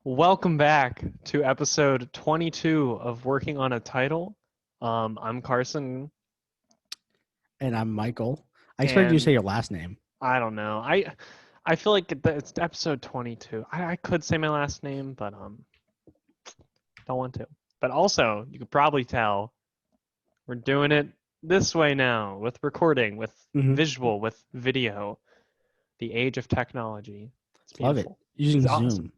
Welcome back to episode 22 of Working on a Title. I'm Carson, And I'm Michael. I expected you to and say your last name. I don't know. I feel like it's episode 22. I could say my last name, but don't want to. But also, you could probably tell we're doing it this way now with recording, with Mm-hmm. visual, with video. The age of technology. It's Love it. beautiful. Using It's awesome. Zoom.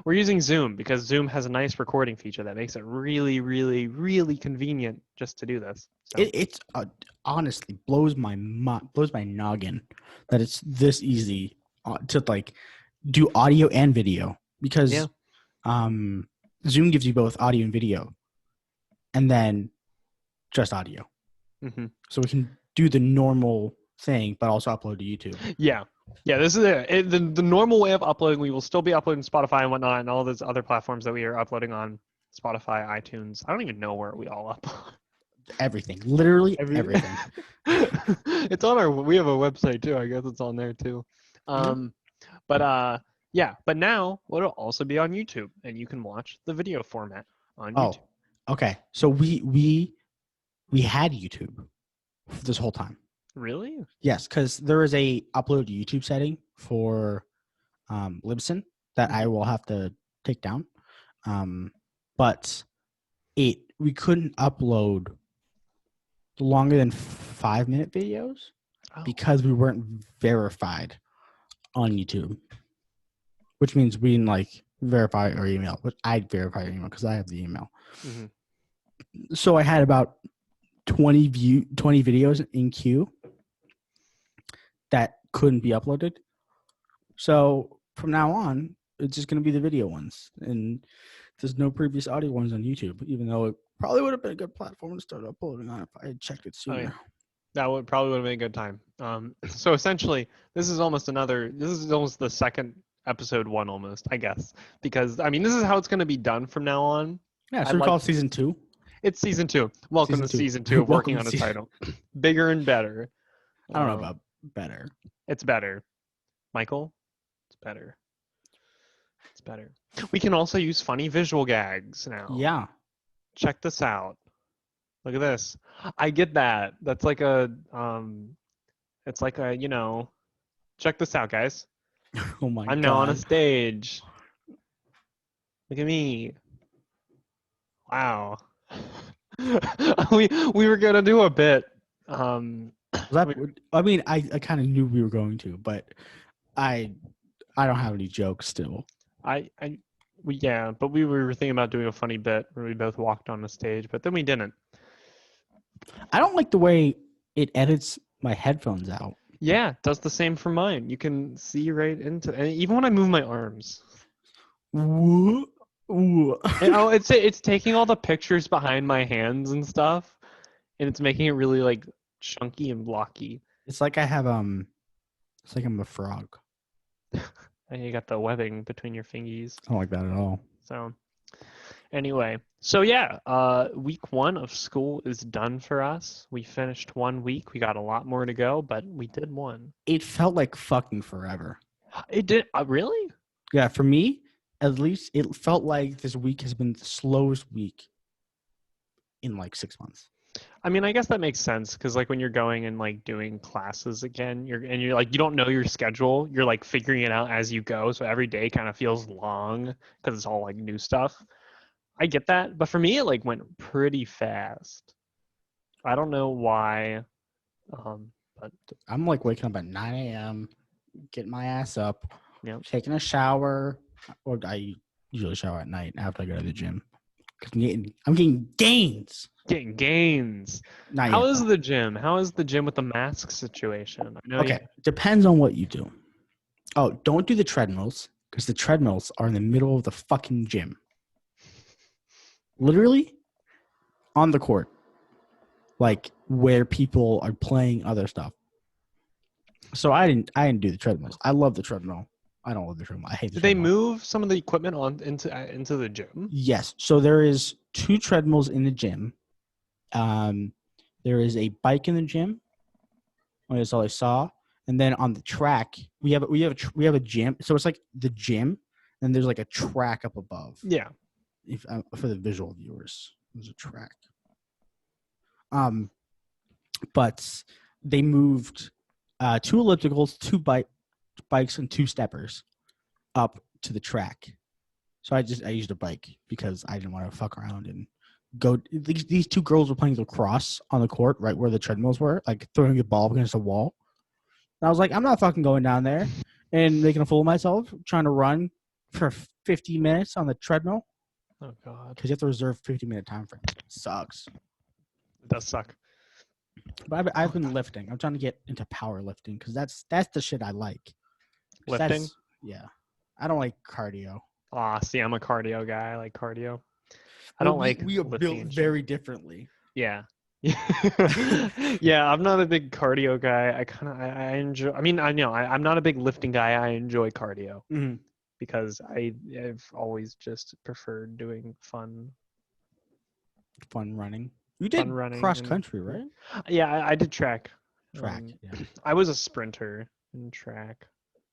We're using Zoom because Zoom has a nice recording feature that makes it really, really, really convenient just to do this. So It's honestly blows my noggin that it's this easy to like do audio and video yeah, because Zoom gives you both audio and video, and then just audio, hmm so we can do the normal thing but also upload to YouTube. yeah, yeah. This is it. The normal way of uploading. We will still be uploading Spotify and whatnot, and all those other platforms that we are uploading on Spotify, iTunes. I don't even know where we all upload. Everything, literally Every everything. it's on our. We have a website too. I guess it's on there too. Mhm. Um, but yeah. But now it'll also be on YouTube, and you can watch the video format on YouTube. Oh, okay. So we had YouTube this whole time. Really? Yes, because there is a upload to YouTube setting for Libsyn that I will have to take down. But we couldn't upload longer than 5-minute videos Oh. because we weren't verified on YouTube, which means we didn't like verify our email. But I'd verify your email because I have the email. Mm-hmm. So I had about 20 videos in queue that couldn't be uploaded. So from now on, it's just going to be the video ones. And there's no previous audio ones on YouTube, even though it probably would have been a good platform to start uploading on if I had checked it sooner. Oh, yeah. That would have been a good time. So essentially, this is almost the second episode one almost, I guess, because I mean, this is how it's going to be done from now on. Yeah, I'd so we like call it season 2. It's season two. Welcome to season two of Welcome Working to on a season. Title. Bigger and better. I don't know about better. It's better. Michael, it's better. It's better. We can also use funny visual gags now. Yeah. Check this out. Look at this. I get that. That's like a it's like a, check this out, guys. Oh my I'm now on a God. stage. Look at me. Wow. we were gonna do a bit. I mean, I kind of knew we were going to, but I don't have any jokes still. But we were thinking about doing a funny bit where we both walked on the stage, but then we didn't. I don't like the way it edits my headphones out. Yeah, it does the same for mine. You can see right into, and even when I move my arms. Ooh. It's taking all the pictures behind my hands and stuff, and it's making it really like chunky and blocky. It's like it's like I'm a frog. And you got the webbing between your fingies. I don't like that at all. So anyway, so yeah, week 1 of school is done for us. We finished 1 week. We got a lot more to go, but we did one. It felt like fucking forever. It did? Really? Yeah, for me, at least, it felt like this week has been the slowest week in like 6 months. I mean, I guess that makes sense because like when you're going and like doing classes again, you're like you don't know your schedule. You're like figuring it out as you go. So every day kind of feels long because it's all like new stuff. I get that, but for me, it like went pretty fast. I don't know why, but I'm like waking up at 9 a.m., getting my ass up, yeah. taking a shower, or I usually shower at night after I go to the gym. I'm getting gains. Getting gains. Not How yet, is though. the gym? How is the gym with the mask situation? I know Okay, depends on what you do. Oh, don't do the treadmills because the treadmills are in the middle of the fucking gym. Literally on the court, like where people are playing other stuff. So I didn't do the treadmills. I love the treadmill. I don't love the treadmill. I hate the Did they treadmill. move some of the equipment on into the gym? Yes. So there is 2 treadmills in the gym. There is a bike in the gym. That's all I saw. And then on the track, we have a gym. So it's like the gym, and there's like a track up above. Yeah. If for the visual viewers, there's a track. But they moved 2 ellipticals, 2 bikes, and 2 steppers up to the track. So I used a bike because I didn't want to fuck around and go. These 2 girls were playing lacrosse on the court, right where the treadmills were, like throwing a ball against a wall. And I was like, I'm not fucking going down there and making a fool of myself trying to run for 50 minutes on the treadmill. Oh God. Because you have to reserve 50-minute time frame. It sucks. It does suck. But I've been lifting. I'm trying to get into powerlifting because that's the shit I like. Lifting? Yeah. I don't like cardio. See, I'm a cardio guy. I like cardio. I don't like we are lifting built very differently. Yeah. Yeah, I'm not a big cardio guy. I enjoy. I mean, I know I'm not a big lifting guy. I enjoy cardio because I've always just preferred doing fun running. You did running cross country, right? Yeah, I did track. Yeah. I was a sprinter in track,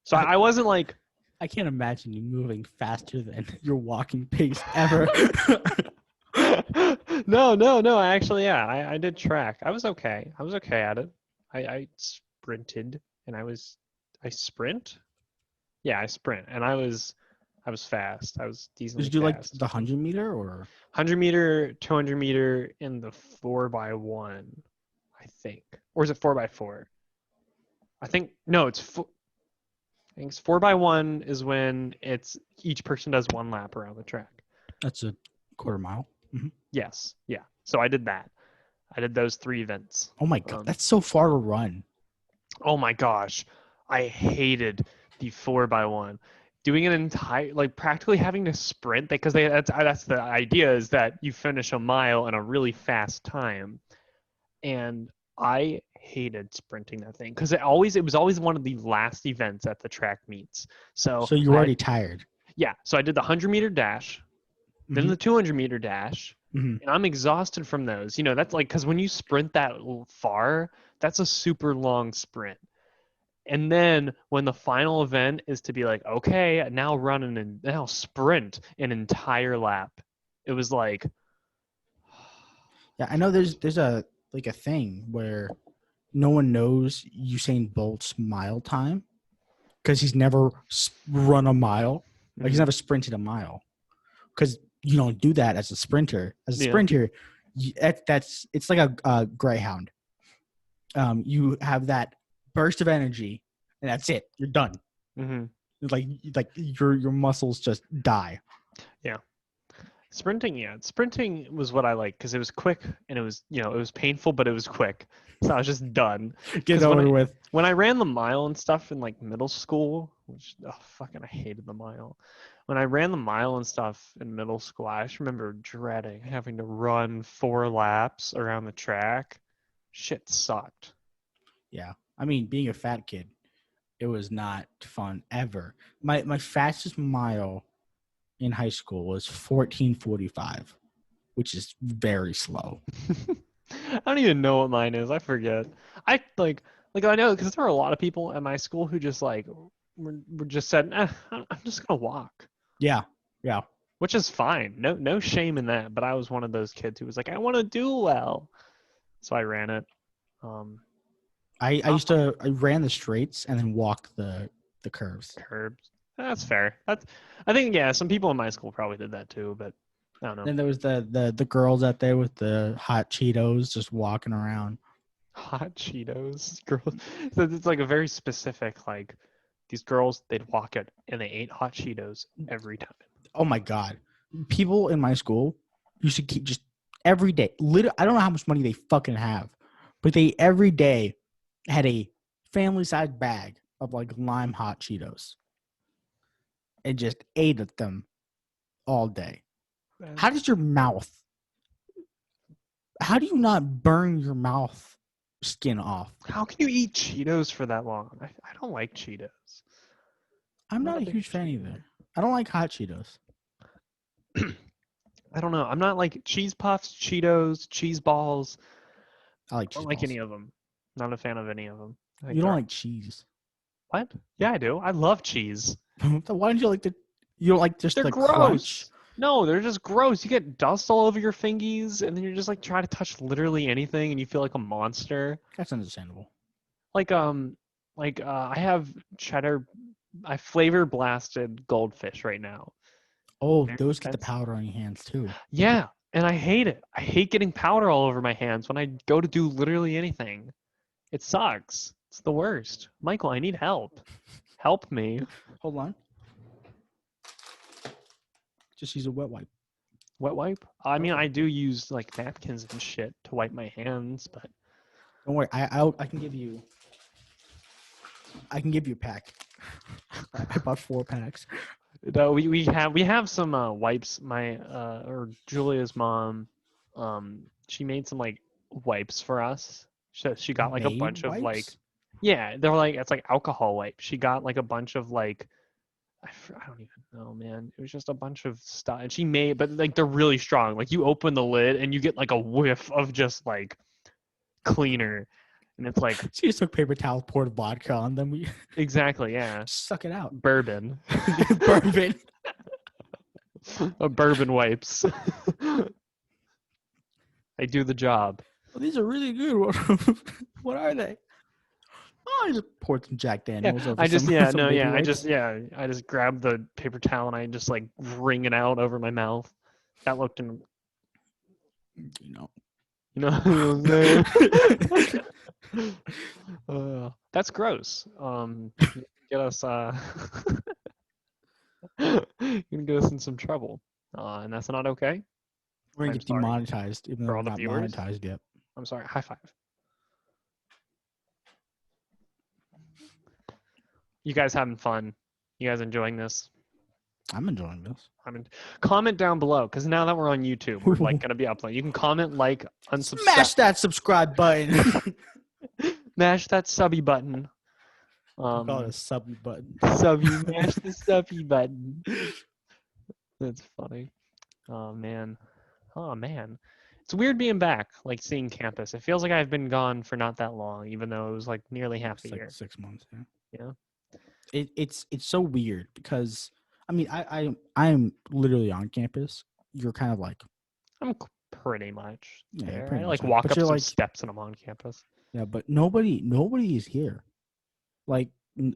so I wasn't like. I can't imagine you moving faster than your walking pace ever. No. Actually, yeah, I did track. I was okay. I was okay at it. I sprinted, and I sprint. Yeah, I sprint, and I was fast. I was decently Did you fast. like the 100-meter or 100-meter, 200-meter in the 4x1, I think, or is it 4x4? I think no, it's I think it's 4x1 is when it's each person does 1 lap around the track. That's a quarter mile. Mm-hmm. Yes, yeah. So I did that. I did those 3 events. Oh my God, that's so far to run. Oh my gosh, I hated the 4x1. Doing an entire, like practically having to sprint because that's the idea is that you finish a mile in a really fast time, and I hated sprinting that thing because it was always one of the last events at the track meets. So you're already tired. Yeah, so I did the 100-meter dash, then the 200-meter dash, and I'm exhausted from those. You know, that's like because when you sprint that far, that's a super long sprint. And then when the final event is to be like, okay, now now sprint an entire lap. It was like, yeah, I know there's a like a thing where no one knows Usain Bolt's mile time because he's never run a mile. Like he's never sprinted a mile because you don't do that as a sprinter. As a sprinter, it's like a greyhound. You have that burst of energy, and that's it. You're done. Like your muscles just die. Yeah. Sprinting was what I liked because it was quick and it was it was painful, but it was quick. So I was just done. Get over with. When I ran the mile and stuff in like middle school, which I hated the mile. When I ran the mile and stuff in middle school, I just remember dreading having to run 4 laps around the track. Shit sucked. Yeah. I mean, being a fat kid, it was not fun ever. My fastest mile in high school was 14:45, which is very slow. I don't even know what mine is. I forget. I I know because there were a lot of people at my school who just like were just said, I'm just gonna walk. Yeah. Which is fine. No shame in that. But I was one of those kids who was like, I want to do well, so I ran it. I ran the straights and then walked the curves. That's fair. I think some people in my school probably did that too, but I don't know. Then there was the girls out there with the hot Cheetos just walking around. Hot Cheetos, girls. So it's like a very specific like these girls. They'd walk it and they ate hot Cheetos every time. Oh my God, people in my school used to keep just every day. I don't know how much money they fucking have, but they every day had a family-sized bag of like lime hot Cheetos and just ate at them all day. How do you not burn your mouth skin off? How can you eat Cheetos for that long? I don't like Cheetos. I'm not a huge fan either. I don't like hot Cheetos. I don't know. I'm not like cheese puffs, Cheetos, cheese balls. I don't like any of them. Not a fan of any of them. You don't like cheese? What? Yeah, I do. I love cheese. Why don't you like the You don't like just They're the gross. crunch? No, they're just gross. You get dust all over your fingies, and then you're just like trying to touch literally anything, and you feel like a monster. That's understandable. Like I have cheddar, I flavor blasted goldfish right now. Oh, Very those get the expensive. powder on your hands too. Yeah, and I hate it. I hate getting powder all over my hands when I go to do literally anything. It sucks. It's the worst. Michael, I need help. Help me. Hold on. Just use a wet wipe. Wet wipe? I mean, Oh. I do use like napkins and shit to wipe my hands, but Don't worry. I can give you. I can give you a pack. I bought 4 packs. no, we have some wipes. My or Julia's mom, she made some like wipes for us. She got like a Made bunch of like, wipes. yeah, they're like it's like alcohol wipes. She got like a bunch of like I don't even know, man. It was just a bunch of stuff, and she made, but like they're really strong. Like you open the lid and you get like a whiff of just like cleaner, and it's like She just took paper towels, poured vodka on them. We exactly, yeah, suck it out. bourbon, Bourbon. a bourbon wipes. They do the job. Oh, these are really good. What are they? Oh, I just poured some Jack Yeah, Daniels over I just some yeah some no baby yeah wipes. I just grab the paper towel and I just like wring it out over my mouth. That looked in, You know. you know what I'm saying? That's gross. You get us you can get us in some trouble, and that's not okay. We're gonna I'm get sorry demonetized, even though for we're all the not viewers. monetized yet. I'm sorry. High five. You guys having fun? You guys enjoying this? I'm enjoying this. I mean, comment down below because now that we're on YouTube, we're like gonna be uploading. You can comment, like, unsubscribe, Smash that subscribe button. mash that subby button. We call it a subby button. Subby, mash the subby button. That's funny. Oh man. Oh man. It's weird being back, like seeing campus. It feels like I've been gone for not that long, even though it was like nearly half a It's like year. 6 months. Yeah. Yeah. It's so weird because I mean I'm literally on campus. You're kind of like I'm pretty much yeah, there. pretty I much like on, walk but up you're some like steps and I'm on campus. yeah, but nobody is here. Like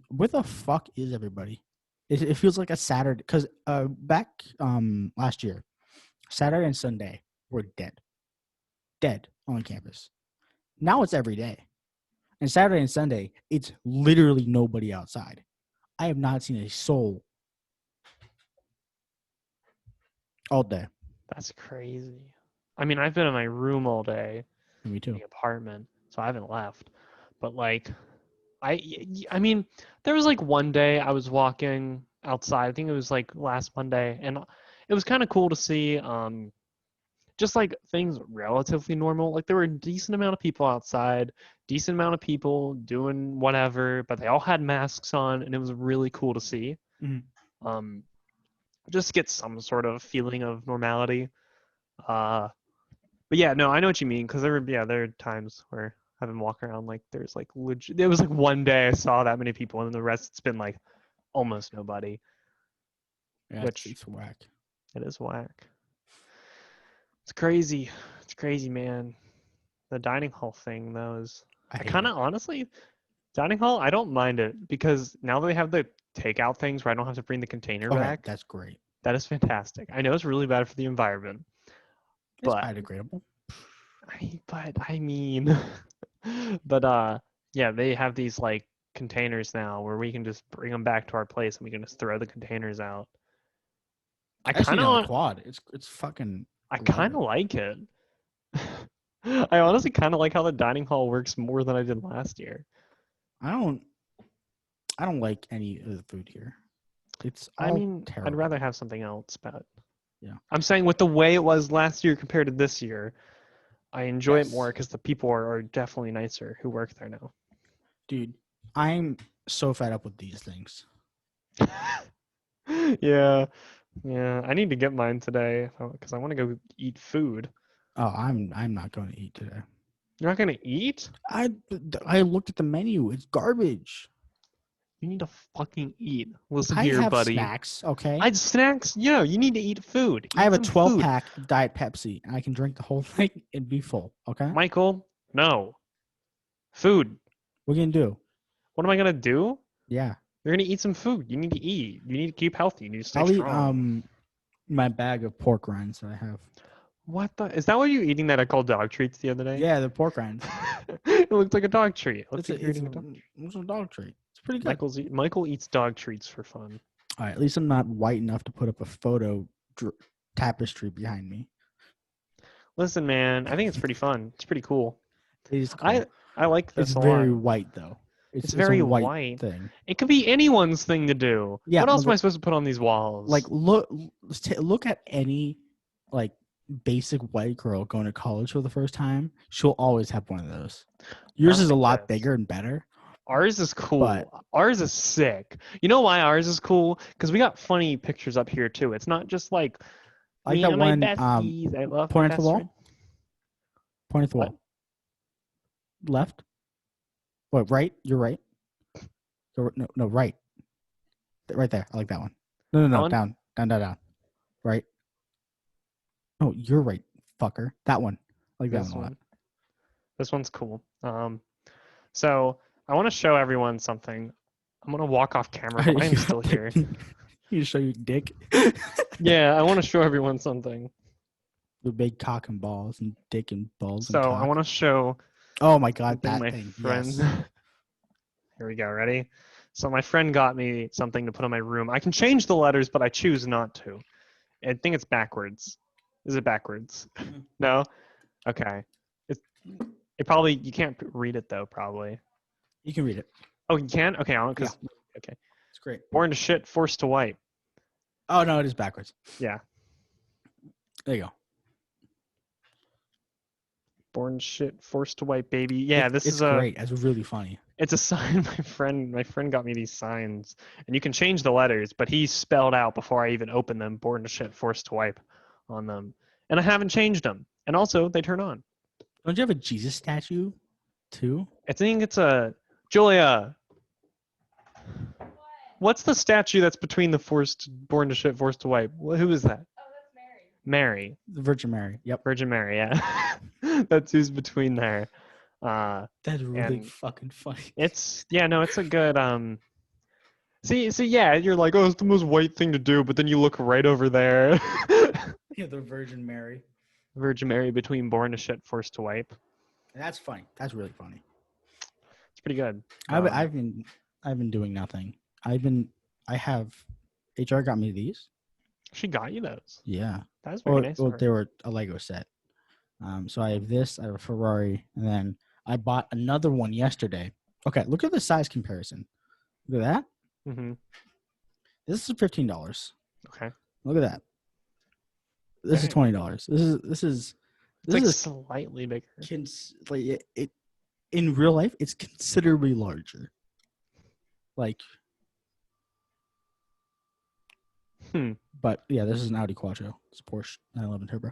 where the fuck is everybody? It feels like a Saturday because back last year, Saturday and Sunday were dead on campus. Now it's every day, and Saturday and Sunday it's literally nobody outside. I have not seen a soul all day. That's crazy. I mean, I've been in my room all day Me in too. the apartment, so I haven't left. But like, I mean, there was like one day I was walking outside. I think it was like last Monday, and it was kind of cool to see. Just like things relatively normal. Like there were a decent amount of people outside, decent amount of people doing whatever, but they all had masks on, and it was really cool to see. Mhm. Um, just get some sort of feeling of normality. Uh, but yeah, no, I know what you mean because there are times where I've been walking around like there's like legit. There was like one day I saw that many people, and the rest it's been like almost nobody, Yeah, which it's whack. it is whack. It's crazy. It's crazy, man. The dining hall thing though is I I hate kind it. of honestly dining hall I don't mind it because now that they have the takeout things where I don't have to bring the container Okay, back, that's great. that is fantastic. I know it's really bad for the environment, It's but biodegradable. I mean, but yeah, they have these like containers now where we can just bring them back to our place and we can just throw the containers out. I I've kind seen it on the of quad. It's fucking. I I love kind it. of like it. I honestly kind of like how the dining hall works more than I did last year. I don't. I don't like any of the food here. It's I all mean, I'd rather terrible. have something else, but Yeah. I'm saying with the way it was last year compared to this year, I enjoy it more Yes, because the people are definitely nicer who work there now. dude. I'm so fed up with these things. Yeah, yeah. I need to get mine today because I want to go eat food. Oh, I'm not going to eat today. You're not gonna eat? I I looked at the menu. It's garbage. You need to fucking eat. Listen I here, have buddy. snacks, okay? I snacks. Yeah, you need to eat food. I Eat have a some 12 food. pack of Diet Pepsi, and I can drink the whole thing and be full, okay? Michael, no. Food. What are you gonna do? What am I gonna do? Yeah. You're gonna eat some food. You need to eat. You need to keep healthy. You need to stay I'll eat strong. my bag of pork rinds that I have. What the? Is that what you eating that I called dog treats the other day? Yeah, the pork rinds. It looked like a dog treat. It looked It's like a you're it's eating a dog treat. it's a dog treat. It's pretty good. Michael eats dog treats for fun. All right, at least I'm not white enough to put up a photo tapestry behind me. Listen, man, I think it's pretty fun. It's pretty cool. It is cool. I like this It's a very lot. white though. It's a very white white. thing. It could be anyone's thing to do. Yeah, What else am I supposed to put on these walls? Like look at any like basic white girl going to college for the first time. She'll always have one of those. Yours is a lot bigger and better. Ours is cool. But ours is sick. You know why ours is cool? Because we got funny pictures up here too. It's not just like like me that and one. my besties. I love point my at the best wall. friend. Point at the What? wall. Left. What? Right? You're right. No, right. Right there. I like that one. No. Down. Right. Oh, you're right, fucker. That one. I like that one a lot. This one's cool. So I want to show everyone something. I'm gonna walk off camera, but I'm still here. You show your dick. Yeah, I want to show everyone something. The big cock and balls and dick and balls. So and cock. I want to show. Oh my god, that my thing. friend. Yes. Here we go. Ready? So my friend got me something to put in my room. I can change the letters, but I choose not to. I think it's backwards. Is it backwards? No? Okay. It probably, you can't read it though, probably. You can read it. Oh, you can? Okay, okay. It's great. Born to shit, forced to wipe. Oh no, it is backwards. Yeah. There you go. Born to shit, forced to wipe, baby. Yeah, it's great. It's really funny. It's a sign my friend got me these signs, and you can change the letters, but he spelled out before I even opened them, born to shit, forced to wipe on them. And I haven't changed them. And also, they turn on. Don't you have a Jesus statue too? I think it's a Julia. What's the statue that's between the born to shit, forced to wipe? Who is that? Oh, that's Mary. Mary. The Virgin Mary. Yep. Virgin Mary, yeah. That's who's between there. That's really fucking funny. It's a good see, yeah, you're like, oh, it's the most white thing to do, but then you look right over there. Yeah, the Virgin Mary. Virgin Mary between born to shit, forced to wipe. And that's funny. That's really funny. It's pretty good. I've been doing nothing. HR got me these. She got you those. Yeah. That's very nice. Well, they were a Lego set. So I have this, I have a Ferrari, and then I bought another one yesterday. Okay, look at the size comparison. Look at that. Mm-hmm. This is $15. Okay. Look at that. This is $20. This is slightly bigger. It in real life, it's considerably larger. Like. But yeah, this is an Audi Quattro. It's a Porsche 911 Turbo.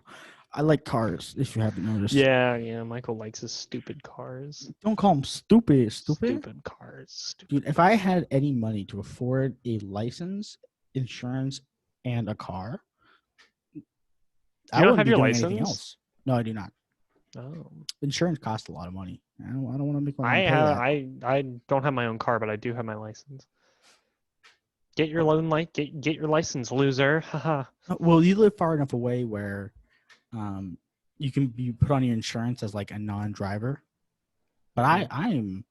I like cars, if you haven't noticed. Yeah. Michael likes his stupid cars. Don't call them stupid. Stupid cars. Dude, if I had any money to afford a license, insurance, and a car, I don't have your license. Anything else. No, I do not. Oh. Insurance costs a lot of money. I don't want to make my own. I don't have my own car, but I do have my license. Get your get your license, loser. Haha. Well, you live far enough away where you can be put on your insurance as like a non-driver. But I'm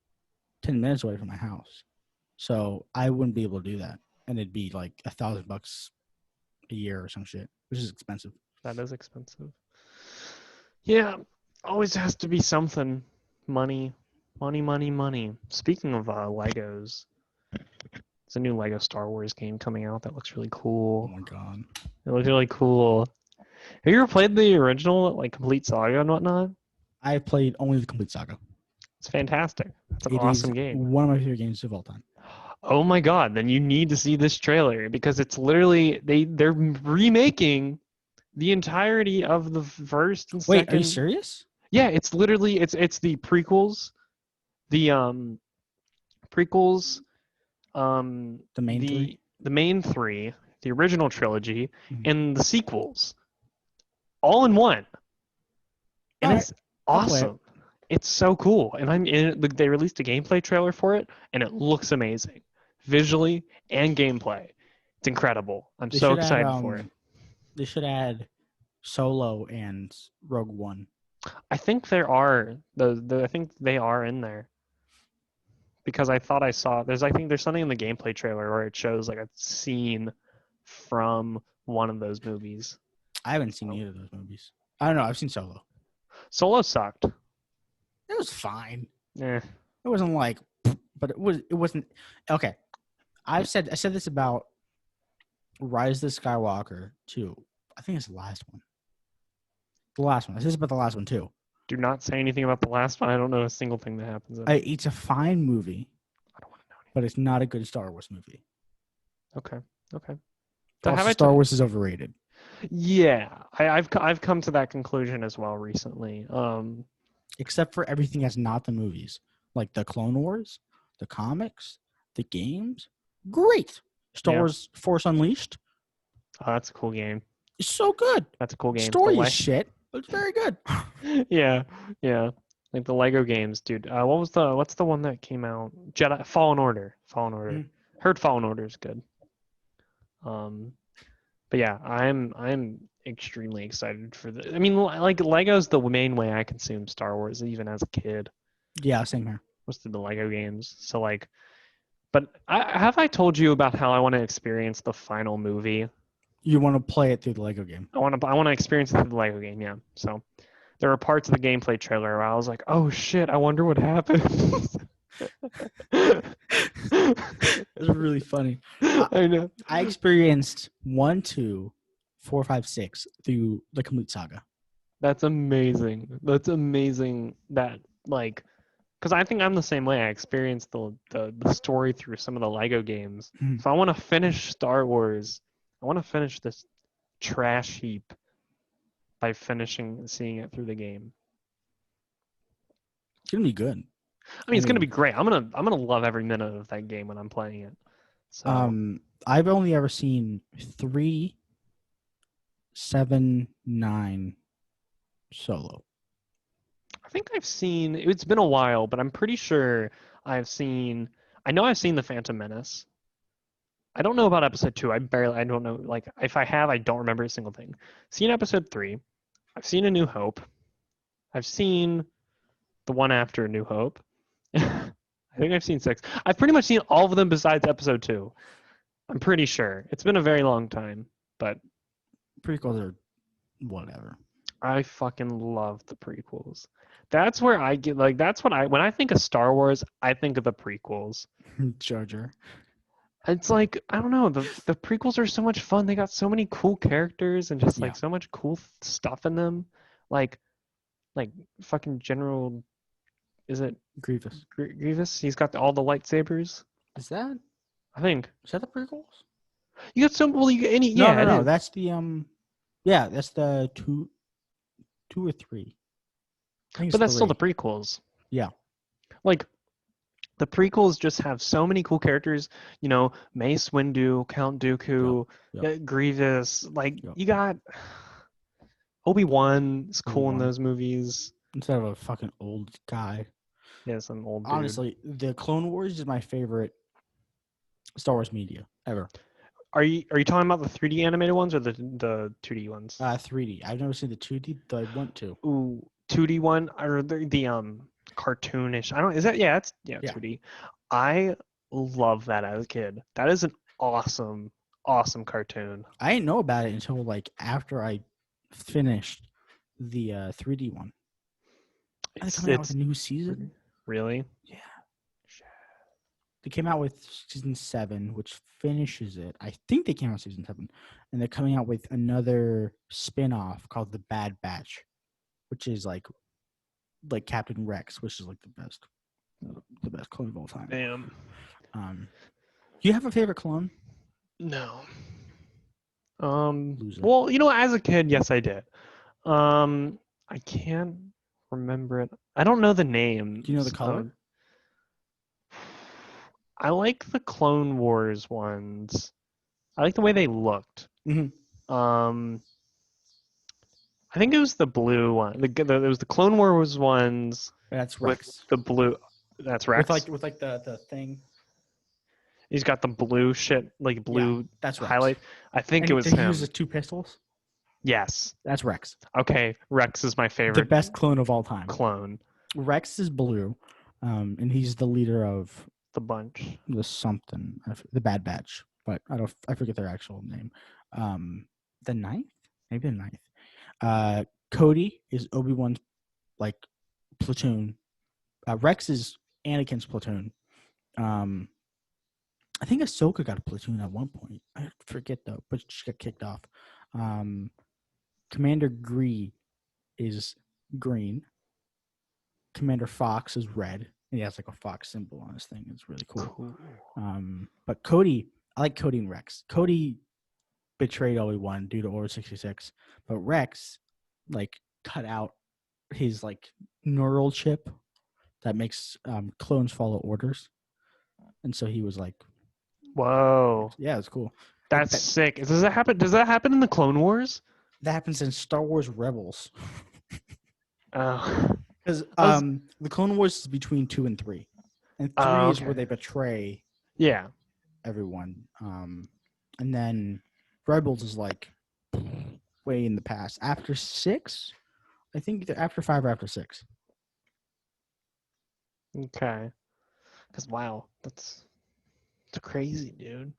10 minutes away from my house. So I wouldn't be able to do that. And it'd be like $1,000 a year or some shit, which is expensive. That is expensive. Yeah, always has to be something. Money. Speaking of Legos, there's a new Lego Star Wars game coming out that looks really cool. Oh my god. It looks really cool. Have you ever played the original, like, Complete Saga and whatnot? I played only the Complete Saga. It's fantastic. It's an awesome game. One of my favorite games of all time. Oh my god, then you need to see this trailer because it's literally they're remaking the entirety of the first and second. Wait, are you serious? Yeah, it's literally it's the prequels, the prequels, The main three. The main three, the original trilogy, Mhm. and the sequels, all in one, and All right, it's I'll play it. awesome. It's so cool, and I'm in it. They released a gameplay trailer for it, and it looks amazing, visually and gameplay. It's incredible. I'm They so should add excited for it. they should add Solo and Rogue One. I think there are I think they are in there because I thought I saw I think there's something in the gameplay trailer where it shows like a scene from one of those movies. I haven't seen either of those movies. I don't know. I've seen Solo. Solo sucked. It was fine. Eh. It wasn't like, but it wasn't okay. I said this about Rise of the Skywalker too. I think it's the last one. The last one. I said this about the last one too. Do not say anything about the last one. I don't know a single thing that happens in it. It's a fine movie, I don't want to know anything. but it's not a good Star Wars movie. Okay. Also, Star Wars is overrated. Yeah, I've come to that conclusion as well recently. Except for everything that's not the movies, like the Clone Wars, the comics, the games. Great. Star Wars Force Unleashed. Oh, that's a cool game. It's so good. That's a cool game. Story is shit, but it's very good. Yeah. Like the Lego games, dude. What's the one that came out? Jedi Fallen Order. Heard Fallen Order is good. But yeah, I'm extremely excited for the. I mean, like Lego's the main way I consume Star Wars, even as a kid. Yeah, same here. Was through the Lego games. So like, but have I told you about how I want to experience the final movie? You want to play it through the Lego game. I want to experience it through the Lego game. Yeah. So there were parts of the gameplay trailer where I was like, oh shit, I wonder what happens. It's really funny. I know. I experienced 1, 2, 4, 5, 6 through the complete saga. That's amazing. That like, because I think I'm the same way. I experienced the story through some of the Lego games. So I want to finish Star Wars. I want to finish this trash heap by seeing it through the game. It's gonna be good. I mean, it's gonna be great. I'm gonna love every minute of that game when I'm playing it. So I've only ever seen 3, 7, 9 Solo. I think I've seen. It's been a while, but I'm pretty sure I've seen. I know I've seen the Phantom Menace. I don't know about episode 2. I don't know. Like, if I have, I don't remember a single thing. Seen episode 3. I've seen A New Hope. I've seen the one after A New Hope. I think I've seen 6. I've pretty much seen all of them besides episode 2. I'm pretty sure. It's been a very long time, but prequels are whatever. I fucking love the prequels. That's where I get like. That's what when I think of Star Wars, I think of the prequels. Jar Jar. It's like, I don't know, the prequels are so much fun. They got so many cool characters and just like so much cool stuff in them. Like fucking General, is it Grievous? Grievous? He's got all the lightsabers. Is that? I think. Is that the prequels? You got some. Well, No. That's the Yeah, that's the 2 or 3. But that's still the prequels. Yeah. Like, the prequels just have so many cool characters, Mace Windu, Count Dooku, Grievous. Like, you got Obi-Wan is cool in those movies. Instead of a fucking old guy. Yeah, some old dude. Honestly, the Clone Wars is my favorite Star Wars media ever. Are you talking about the 3D animated ones or the 2D ones? 3D. I've never seen the 2D, though I want to. Ooh, 2D one or the cartoonish. I don't. Is that? Yeah, it's 2D. I love that as a kid. That is an awesome cartoon. I didn't know about it until like after I finished the 3D one. Are they coming out with a new season? Really? Yeah. They came out with season 7, which finishes it. I think they came out with season 7, and they're coming out with another spin-off called The Bad Batch, which is like Captain Rex, which is like the best clone of all time. Damn. Do you have a favorite clone? No. Loser. Well, as a kid, yes, I did. I can't remember it. I don't know the name. Do you know the color? I like the Clone Wars ones. I like the way they looked. Mm-hmm. I think it was the blue one. It was the Clone Wars ones That's with Rex. the blue. That's With Rex. like the thing. He's got the blue shit, like Yeah, blue that's Rex. highlight. I think it And was he uses him. 2 pistols. Yes. That's Rex. Okay. Rex is my The favorite best clone of all time. clone. Rex is blue, and he's the leader of The bunch. the Bad Batch, but I forget their actual name. The ninth, maybe the ninth. Cody is Obi-Wan's like platoon. Rex is Anakin's platoon. I think Ahsoka got a platoon at one point. I forget though, but she got kicked off. Commander Gree is green. Commander Fox is red, and he has like a fox symbol on his thing. It's really cool. But Cody, I like Cody and Rex. Cody betrayed Obi-Wan due to Order 66, but Rex like cut out his like neural chip that makes clones follow orders, and so he was like, Whoa. yeah, it's cool. That's sick. Does that happen? Does that happen in the Clone Wars? That happens in Star Wars Rebels. Oh. Because the Clone Wars is between 2 and 3, and 3 is where they betray Yeah. everyone. And then Rebels is like way in the past. After 6, I think either after 5 or after 6. Okay. Because wow, that's crazy, dude.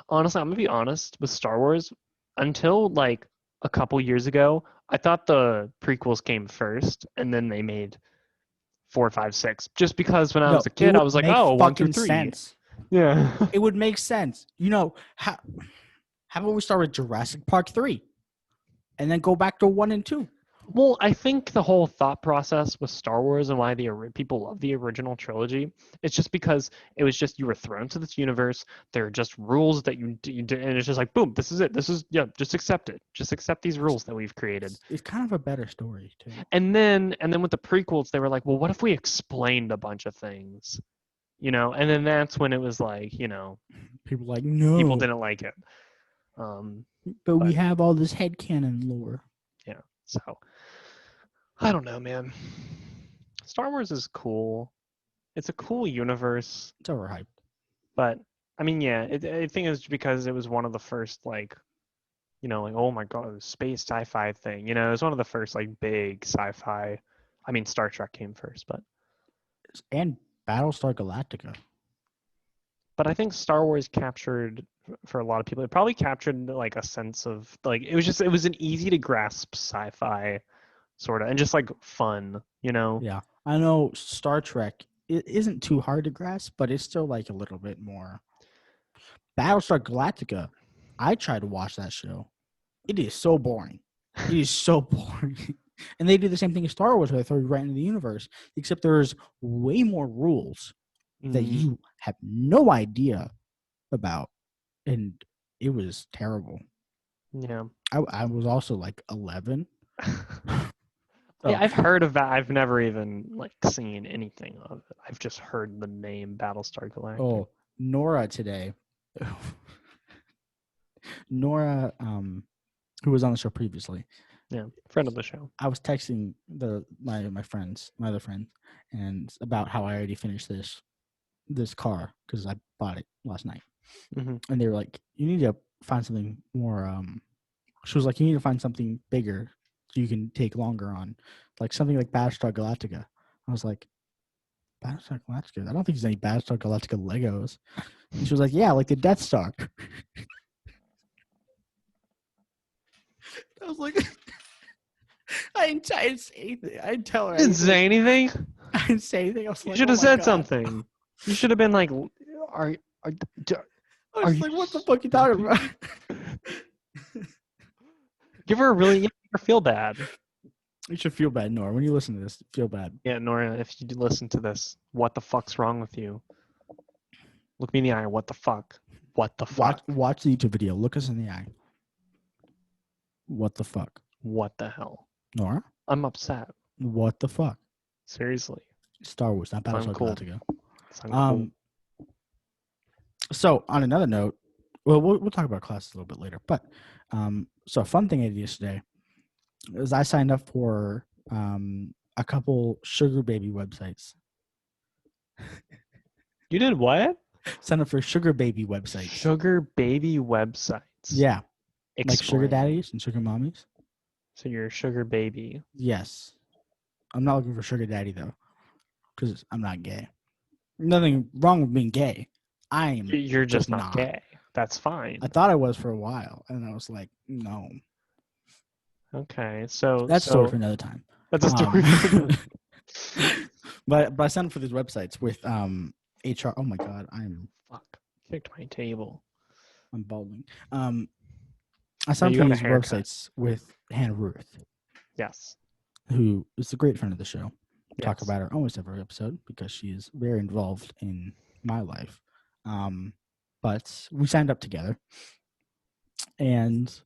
Honestly, I'm gonna be honest with Star Wars. Until like a couple years ago, I thought the prequels came first, and then they made 4, 5, 6. Just because when I was a It kid, I would was like, make oh, 1 through fucking 3. sense. Yeah. It would make sense. You know, how about we start with Jurassic Park 3 and then go back to 1 and 2? Well, I think the whole thought process with Star Wars and why people love the original trilogy, it's just because it was just you were thrown to this universe. There are just rules that you did, and it's just like, boom, this is it. This is just accept it. Just accept these rules that we've created. It's kind of a better story too. And then with the prequels, they were like, well, what if we explained a bunch of things, And then that's when it was like, People like no. people didn't like it. But we have all this headcanon lore. Yeah. So I don't know, man. Star Wars is cool. It's a cool universe. It's overhyped. But I mean, yeah, I think it's because it was one of the first like oh my god, space sci-fi thing. It was one of the first like big sci-fi. I mean, Star Trek came first, and Battlestar Galactica. But I think Star Wars captured for a lot of people. It probably captured like a sense of like it was an easy to grasp sci-fi sort of and just like fun. Yeah, I know Star Trek. It isn't too hard to grasp, but it's still like a little bit more. Battlestar Galactica. I tried to watch that show. It is so boring. It is so boring. And they do the same thing as Star Wars, where they throw you right into the universe, except there's way more rules that you have no idea about, and it was terrible. Yeah. I was also like 11. Yeah, I've heard of that. I've never even like seen anything of it. I've just heard the name Battlestar Galactica. Oh, Nora today. Nora, who was on the show previously. Yeah, friend of the show. I was texting my other friend, and about how I already finished this car because I bought it last night. Mm-hmm. And they were like, "You need to find something more." She was like, "You need to find something bigger so you can take longer on, like something like Battlestar Galactica." I was like, "Battlestar Galactica? I don't think there's any Battlestar Galactica Legos." And she was like, "Yeah, like the Death Star." I was like, I didn't say anything. I didn't tell her. You didn't say anything. I didn't say anything. I was You like, should oh have my said God. something. You should have been like, I was like, what the fuck you talking about? Give her feel bad. You should feel bad, Nora. When you listen to this, feel bad. Yeah, Nora, if you listen to this, what the fuck's wrong with you? Look me in the eye. What the fuck? What the fuck? Watch the YouTube video. Look us in the eye. What the fuck? What the hell? Nora? I'm upset. What the fuck? Seriously. Star Wars, not Battlestar Galactica. It's uncool. So on another note, we'll talk about classes a little bit later. But so a fun thing I did yesterday is I signed up for a couple sugar baby websites. You did what? Signed up for sugar baby websites. Sugar baby websites. Yeah, like sugar Explain. daddies and sugar mommies. So you're a sugar baby. Yes, I'm not looking for sugar daddy though, because I'm not gay. Nothing wrong with being gay. I am You're just not not. gay. That's fine. I thought I was for a while, and I was like, no. Okay, so That's a story for another time. That's a story. But I signed up for these websites with HR. Oh my god, I'm kicked my table. I'm balding. I signed up for these websites with Hannah Ruth. Yes. Who is a great friend of the show. Yes. Talk about her almost every episode because she is very involved in my life. But we signed up together, and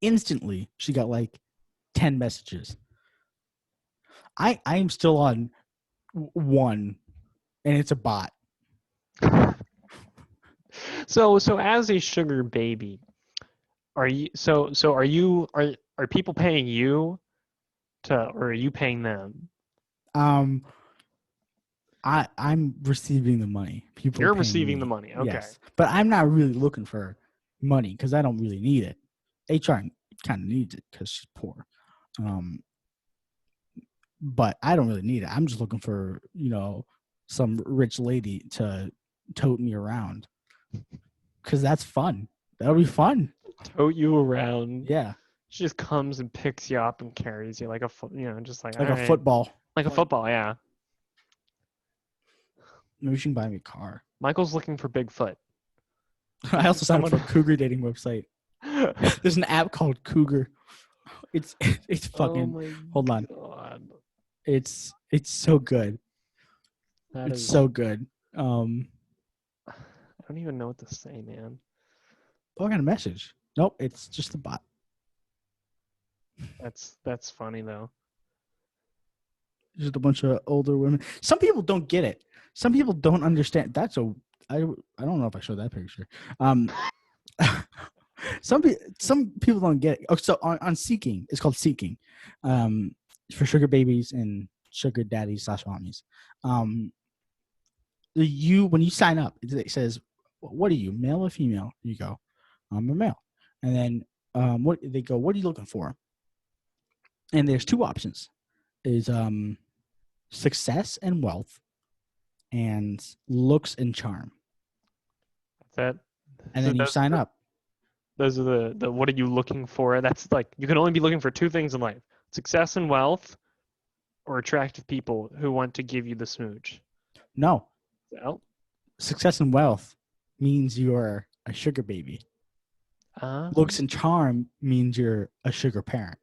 instantly she got like 10 messages. I am still on one, and it's a bot. So as a sugar baby, are people paying you or are you paying them? I'm receiving the money. People You're are paying receiving me. the money. Okay. Yes, but I'm not really looking for money because I don't really need it. HR kind of needs it because she's poor. But I don't really need it. I'm just looking for, some rich lady to tote me around because that's fun. That'll be fun. Tote you around. Yeah. She just comes and picks you up and carries you like just like a football. Like a football, yeah. Maybe she can buy me a car. Michael's looking for Bigfoot. I also signed up for a cougar dating website. There's an app called Cougar. It's fucking. Oh my hold on. God. It's so good. It's so good. I don't even know what to say, man. Oh, I got a message. Nope, it's just a bot. That's funny though. Just a bunch of older women. Some people don't get it. Some people don't understand. I don't know if I showed that picture. Some people don't get it. Oh, so on Seeking, it's called Seeking, for sugar babies and sugar daddies / mommies. When you sign up, it says, "What are you, male or female?" You go, "I'm a male," and then what are you looking for? And there's two options: is success and wealth, and looks and charm. That's it. And then you sign up. Those are the what are you looking for? That's like you can only be looking for two things in life: success and wealth, or attractive people who want to give you the smooch. No. So? Success and wealth means you're a sugar baby. Looks and charm means you're a sugar parent.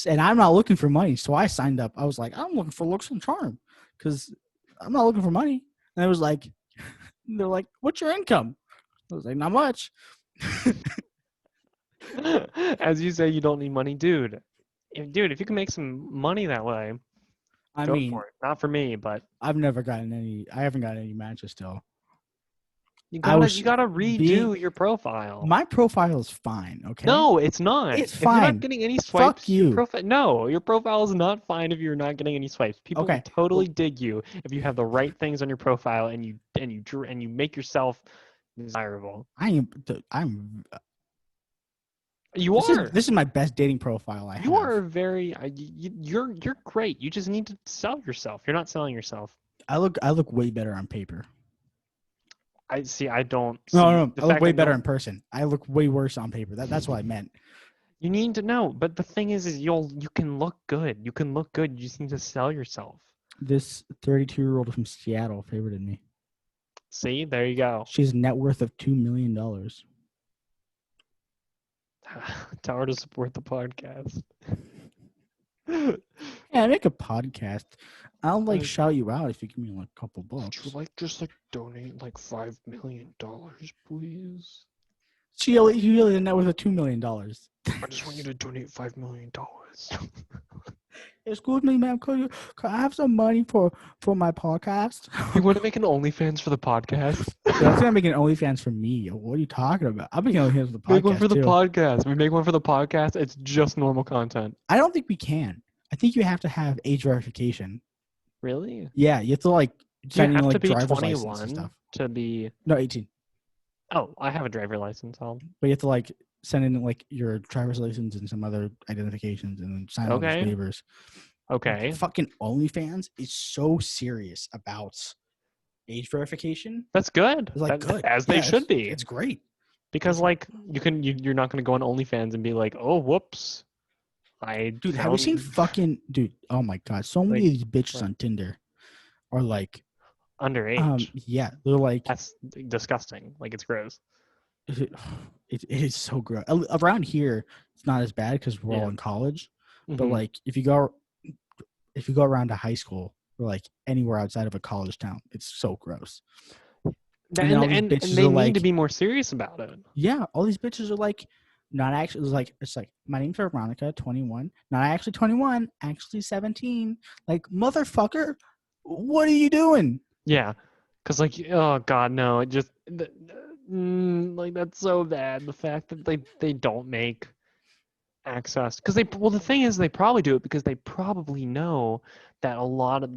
And I'm not looking for money, so I signed up. I was like, I'm looking for looks and charm because I'm not looking for money. And I was like, they're like, what's your income? I was like, not much. As you say, you don't need money, dude. If you can make some money that way, go for it. Not for me, but I haven't gotten any matches still. You gotta redo your profile. My profile is fine, okay? No, it's not. It's fine. If you're not getting any swipes, fuck you. Your profile is not fine if you're not getting any swipes. People will totally dig you if you have the right things on your profile and you make yourself desirable. This is my best dating profile I have. You are very you're great. You just need to sell yourself. You're not selling yourself. I look way better on paper. I see. I don't. No. I look way better in person. I look way worse on paper. That's what I meant. You need to know, but the thing is you can look good. You can look good. You just need to sell yourself. This 32-year-old from Seattle favorited me. See, there you go. She has a net worth of $2 million. Tell her to support the podcast. Yeah, I make a podcast. I'll shout you out if you give me a couple bucks. Would you just donate $5 million, please? She really a net worth of $2 million. I just want you to donate $5 million. Excuse me, ma'am. Could I have some money for my podcast? You want to make an OnlyFans for the podcast? That's gonna make an OnlyFans for me. What are you talking about? I'm making OnlyFans for the Make one podcast for the too. podcast. We make one for the podcast. It's just normal content. I don't think we can. I think you have to have age verification. Really? Yeah, you have to like Do you send in have to like be driver's license and 21 stuff. to be? No, 18. Oh, I have a driver license. But you have to like send in like your driver's license and some other identifications and then sign all these Okay. waivers. Okay. Fucking OnlyFans is so serious about age verification. That's good. It's like good. As they should be. It's great. Because like you're not going to go on OnlyFans and be like, oh, whoops. Dude, have you seen fucking dude? Oh my god, so many Like, of these bitches on Tinder are like underage? yeah, they're like That's disgusting. Like it's gross. it is so gross. Around here, it's not as bad because we're all in college. But Mhm. like if you go around to high school or like anywhere outside of a college town, it's so gross. And they need to be more serious about it. Yeah, all these bitches are like not actually it's like my name's Veronica, 21. Not actually 21, actually 17. Like motherfucker, what are you doing? Yeah, because like oh god no, it just like that's so bad. The fact that they don't make access because the thing is they probably do it because they probably know that a lot of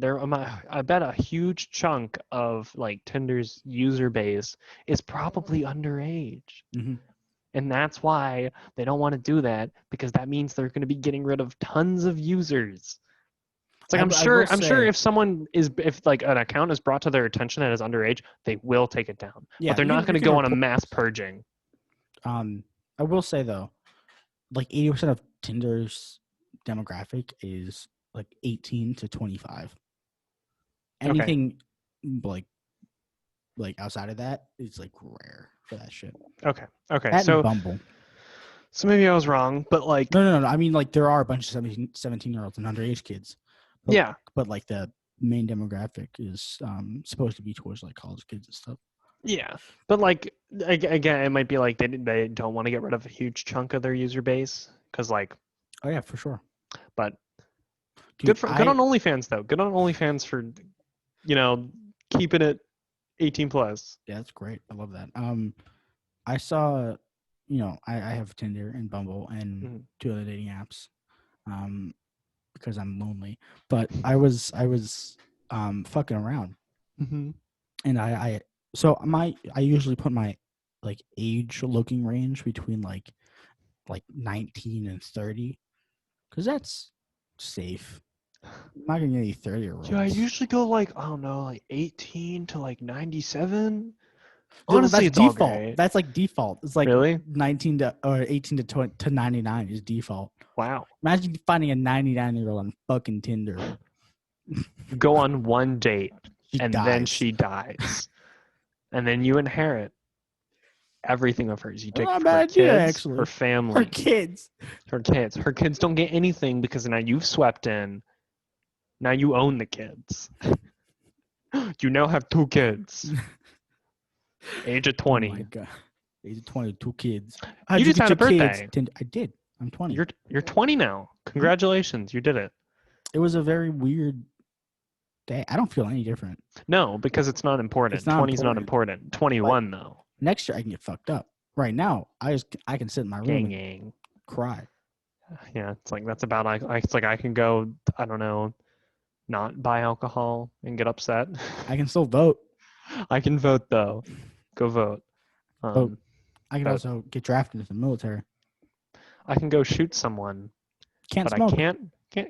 I bet a huge chunk of like Tinder's user base is probably underage. Mm-hmm. And that's why they don't want to do that because that means they're going to be getting rid of tons of users. It's like I'm sure if like an account is brought to their attention that is underage, they will take it down. Yeah, but they're not going to go on a mass purging. I will say though, like 80% of Tinder's demographic is like 18 to 25. Anything like outside of that is like rare for that shit. Okay. That so and Bumble. So maybe I was wrong, but like no. I mean like there are a bunch of 17-year-olds and underage kids. But, yeah. But like the main demographic is supposed to be towards like college kids and stuff. Yeah, but like again, it might be like they don't want to get rid of a huge chunk of their user base because like. Oh yeah, for sure. But Dude, good on OnlyFans though. Good on OnlyFans for, keeping it 18 plus. Yeah, that's great. I love that. I saw, I have Tinder and Bumble and 2 other dating apps, because I'm lonely. But I was fucking around, and I usually put my like age looking range between like 19 and 30, because that's safe. I'm not gonna get any 30-year-olds. Yeah, I usually go like I don't know, like 18 to like 97. Honestly, it's default. okay. That's like default. It's like really 19 to or 18 to 99 is default. Wow. Imagine finding a 99-year-old on fucking Tinder. You go on one date then she dies, and then you inherit everything of hers. You take her kids, her family, her kids don't get anything because now you've swept in. Now you own the kids. You now have 2 kids. Age of 20. Oh my god. Age of 20, 2 kids. You just had a birthday. I did. I'm 20. You're 20 now. Congratulations, you did it. It was a very weird day. I don't feel any different. No, because it's not important. 20 is not important. 21 though. Next year I can get fucked up. Right now, I can sit in my room and cry. Yeah, it's like that's about it's like I can go, I don't know, not buy alcohol and get upset. I can still vote. I can vote though. Go vote. I can also get drafted into the military. I can go shoot someone. Can't smoke. I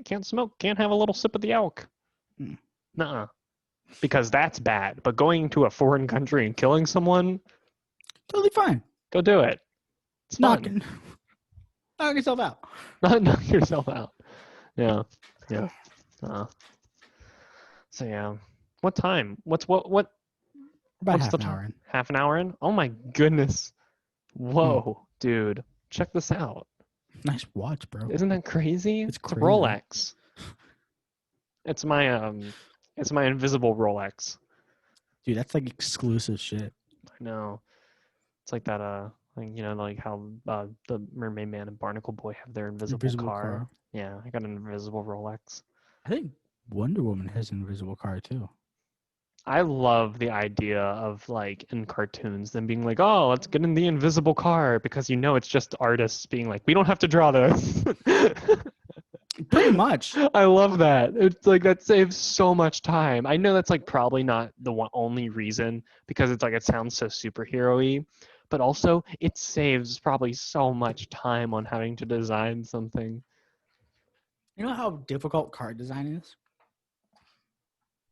can't smoke. Can't have a little sip of the elk. Nuh-uh. Because that's bad. But going to a foreign country and killing someone, totally fine. Go do it. It's knock yourself out. Knock yourself out. Yeah. So yeah. What time? What's About half an hour in. Half an hour in? Oh my goodness. Whoa, dude. Check this out. Nice watch, bro. Isn't that crazy? It's crazy. A Rolex. It's my invisible Rolex. Dude, that's like exclusive shit. I know. It's like that Like, like how the Mermaid Man and Barnacle Boy have their invisible Invisible car. car. Yeah, I got an invisible Rolex. I think Wonder Woman has an invisible car too. I love the idea of like in cartoons them being like, oh, let's get in the invisible car because it's just artists being like, we don't have to draw this. Pretty much. I love that. It's like that saves so much time. I know that's like probably not the only reason because it's like it sounds so superhero-y, but also it saves probably so much time on having to design something. You know how difficult car design is?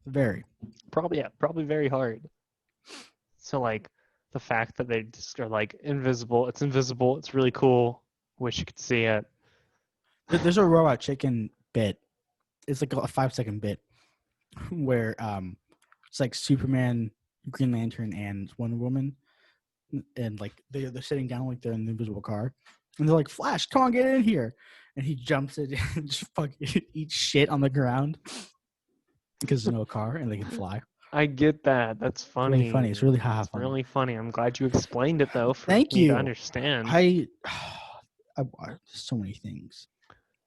Very. Probably very hard. So like the fact that they just are like invisible, it's invisible, it's really cool. Wish you could see it. There's a Robot Chicken bit. It's like a 5-second bit where it's like Superman, Green Lantern, and Wonder Woman, and like they're sitting down like they're in the invisible car, and they're like, Flash, come on, get in here, and he jumps in and just fucking eats shit on the ground because there's no car and they can fly. I get that. That's It's really funny. funny. It's really It's funny. really funny. I'm glad you explained it though for Thank me to you. understand. I so many things.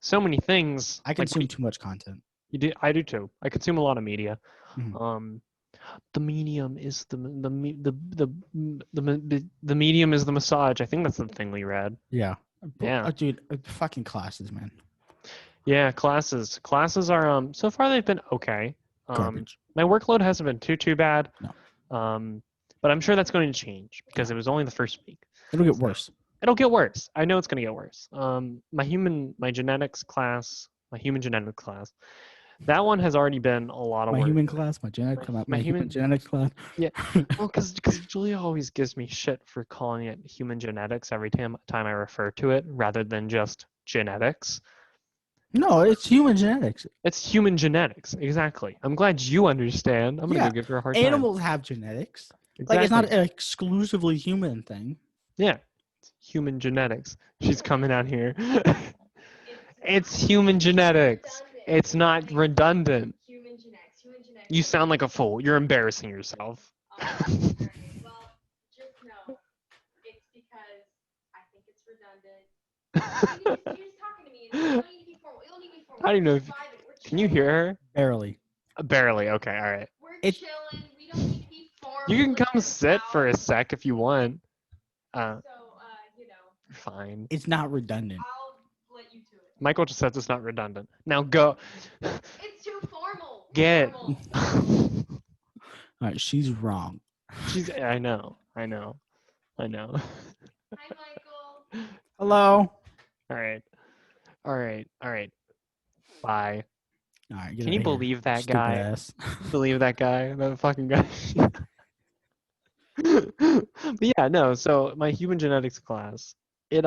So many things. I consume too much content. You do. I do too. I consume a lot of media. Mhm. The medium is the medium is the massage. I think that's the thing we read. Yeah. Yeah. Dude, fucking classes, man. Yeah, classes. Classes are so far they've been okay. Garbage. My workload hasn't been too bad. No. But I'm sure that's going to change because it was only the first week. It'll get worse. It'll get worse. I know it's going to get worse. My human genetics class, that one has already been a lot of My work. human class, my genetics, my human genetics class. Yeah, well, because Julia always gives me shit for calling it human genetics every time I refer to it rather than just genetics. No, it's human genetics. It's human genetics, exactly. I'm glad you understand. I'm gonna go give her a hard time. Animals have genetics. Exactly. Like it's not an exclusively human thing. Yeah, it's human genetics. She's coming out here. It's human genetics. It's not redundant. Human genetics. You sound like a fool. You're embarrassing yourself. Well, just know it's because I think it's redundant. You're just talking to me. And you don't need to be formal. You don't need to be formal. I don't know. Can you hear her? Barely. Barely. Okay. All right. We're chilling. We don't need to be formal. You can come sit for a sec if you want. Fine. It's not redundant. I'll let you to it. Michael just says it's not redundant. Now go. It's too formal. Get. Formal. All right, she's wrong. I know. Hi, Michael. Hello. All right. Bye. All right. Can you believe that Stupid guy? ass. Believe that guy? That fucking guy. But yeah, no. So my human genetics class, it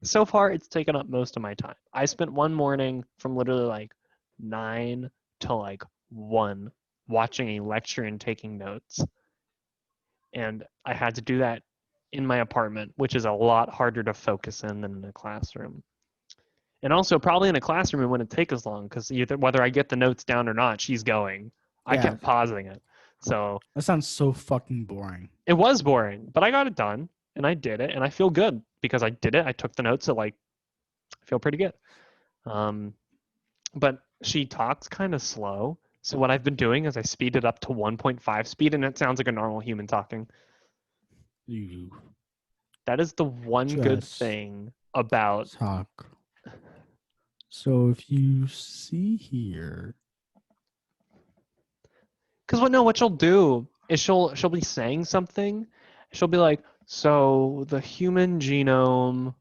so far it's taken up most of my time. I spent one morning from literally like 9 to like 1 watching a lecture and taking notes. And I had to do that in my apartment, which is a lot harder to focus in than in a classroom. And also probably in a classroom it wouldn't take as long because whether I get the notes down or not, she's going. I kept pausing it. So that sounds so fucking boring. It was boring, but I got it done and I did it and I feel good because I did it. I took the notes, so like I feel pretty good. But she talks kind of slow. So what I've been doing is I speed it up to 1.5 speed and it sounds like a normal human talking. That is the one good thing about talk. So if you see here, because what she'll do is she'll be saying something. She'll be like, so the human genome.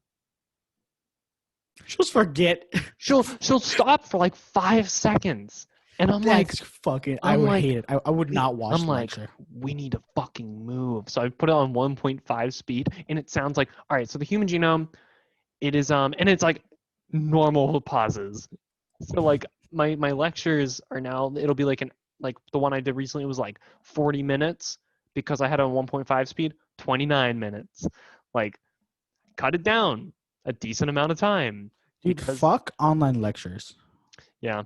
She'll just forget. She'll stop for like 5 seconds. And I'm like, fucking, I would hate it. I would not watch the lecture. We need to fucking move. So I put it on 1.5 speed and it sounds like, all right, so the human genome, it is, and it's like normal pauses. So like my lectures are now, it'll be like like the one I did recently was like 40 minutes because I had it on 1.5 speed, 29 minutes. Like cut it down a decent amount of time. Dude, fuck online lectures. Yeah.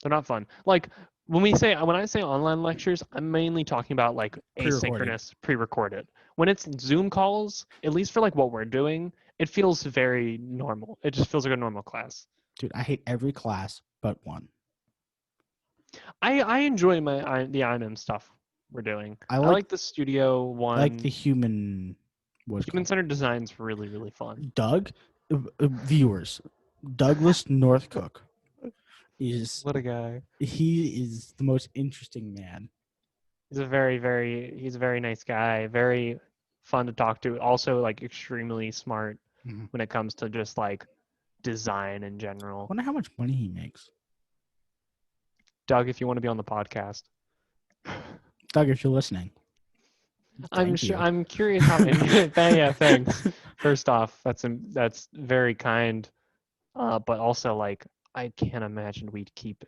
They're not fun. Like when I say online lectures, I'm mainly talking about like asynchronous, pre-recorded, when it's Zoom calls, at least for like what we're doing, it feels very normal. It just feels like a normal class. Dude, I hate every class but one. I enjoy the IMM stuff we're doing. I I like- like the studio one. I like the human. What's it Human called? centered design's really, really fun. Doug, viewers, Douglas Northcook is What a guy. he is the most interesting man. He's a very nice guy. Very fun to talk to. Also like extremely smart Mhm. when it comes to just like design in general. Wonder how much money he makes. Doug, if you want to be on the podcast. Doug, if you're listening, thank you. I'm curious how. Yeah, thanks. First off, that's very kind, but also like I can't imagine we'd keep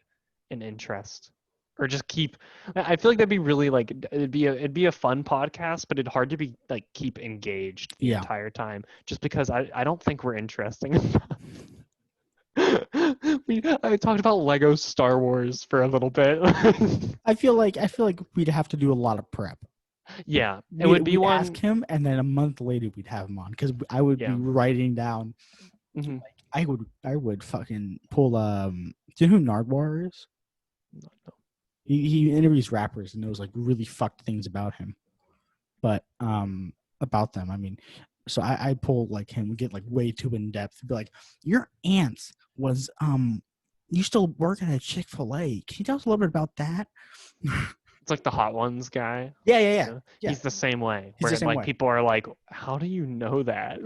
an interest or just keep. I feel like that'd be really like it'd be a fun podcast, but it'd hard to be like keep engaged the Yeah. entire time just because I don't think we're interesting enough. I talked about Lego Star Wars for a little bit. I feel like we'd have to do a lot of prep. Yeah, it would be we'd one. ask him, and then a month later we'd have him on because I would Yeah. be writing down. Mhm. I would fucking pull. Do you know who Nardwar is? He interviews rappers and knows like really fucked things about him, but about them. I mean, so I pull like him, get like way too in depth. Be like, your aunt was used to work at a Chick-fil-A. Can you tell us a little bit about that? It's like the Hot Ones guy. Yeah. Yeah. Yeah. He's the same way. He's the Where same like way. people are like, "How do you know that?"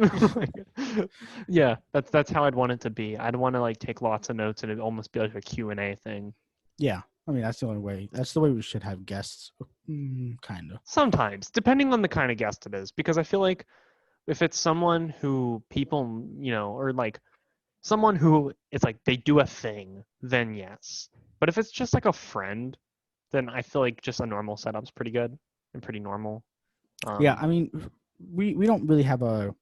Yeah, that's how I'd want it to be. I'd want to like take lots of notes and it'd almost be like a Q&A thing. Yeah. I mean, that's the only way. That's the way we should have guests. Kind of. Sometimes, depending on the kind of guest it is, because I feel like if it's someone who people, or like someone who it's like they do a thing, then yes. But if it's just like a friend, then I feel like just a normal setup's pretty good and pretty normal. Yeah, I mean, we don't really have a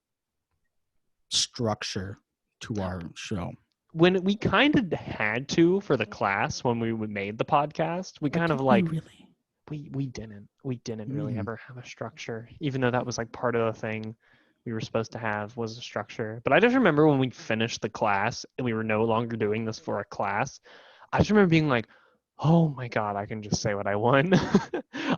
structure to our show. When we kind of had to for the class when we made the podcast, we kind of Did like we really. we didn't really ever have a structure, even though that was like part of the thing we were supposed to have was a structure. But I just remember when we finished the class and we were no longer doing this for a class, I just remember being like, oh my god, I can just say what I want.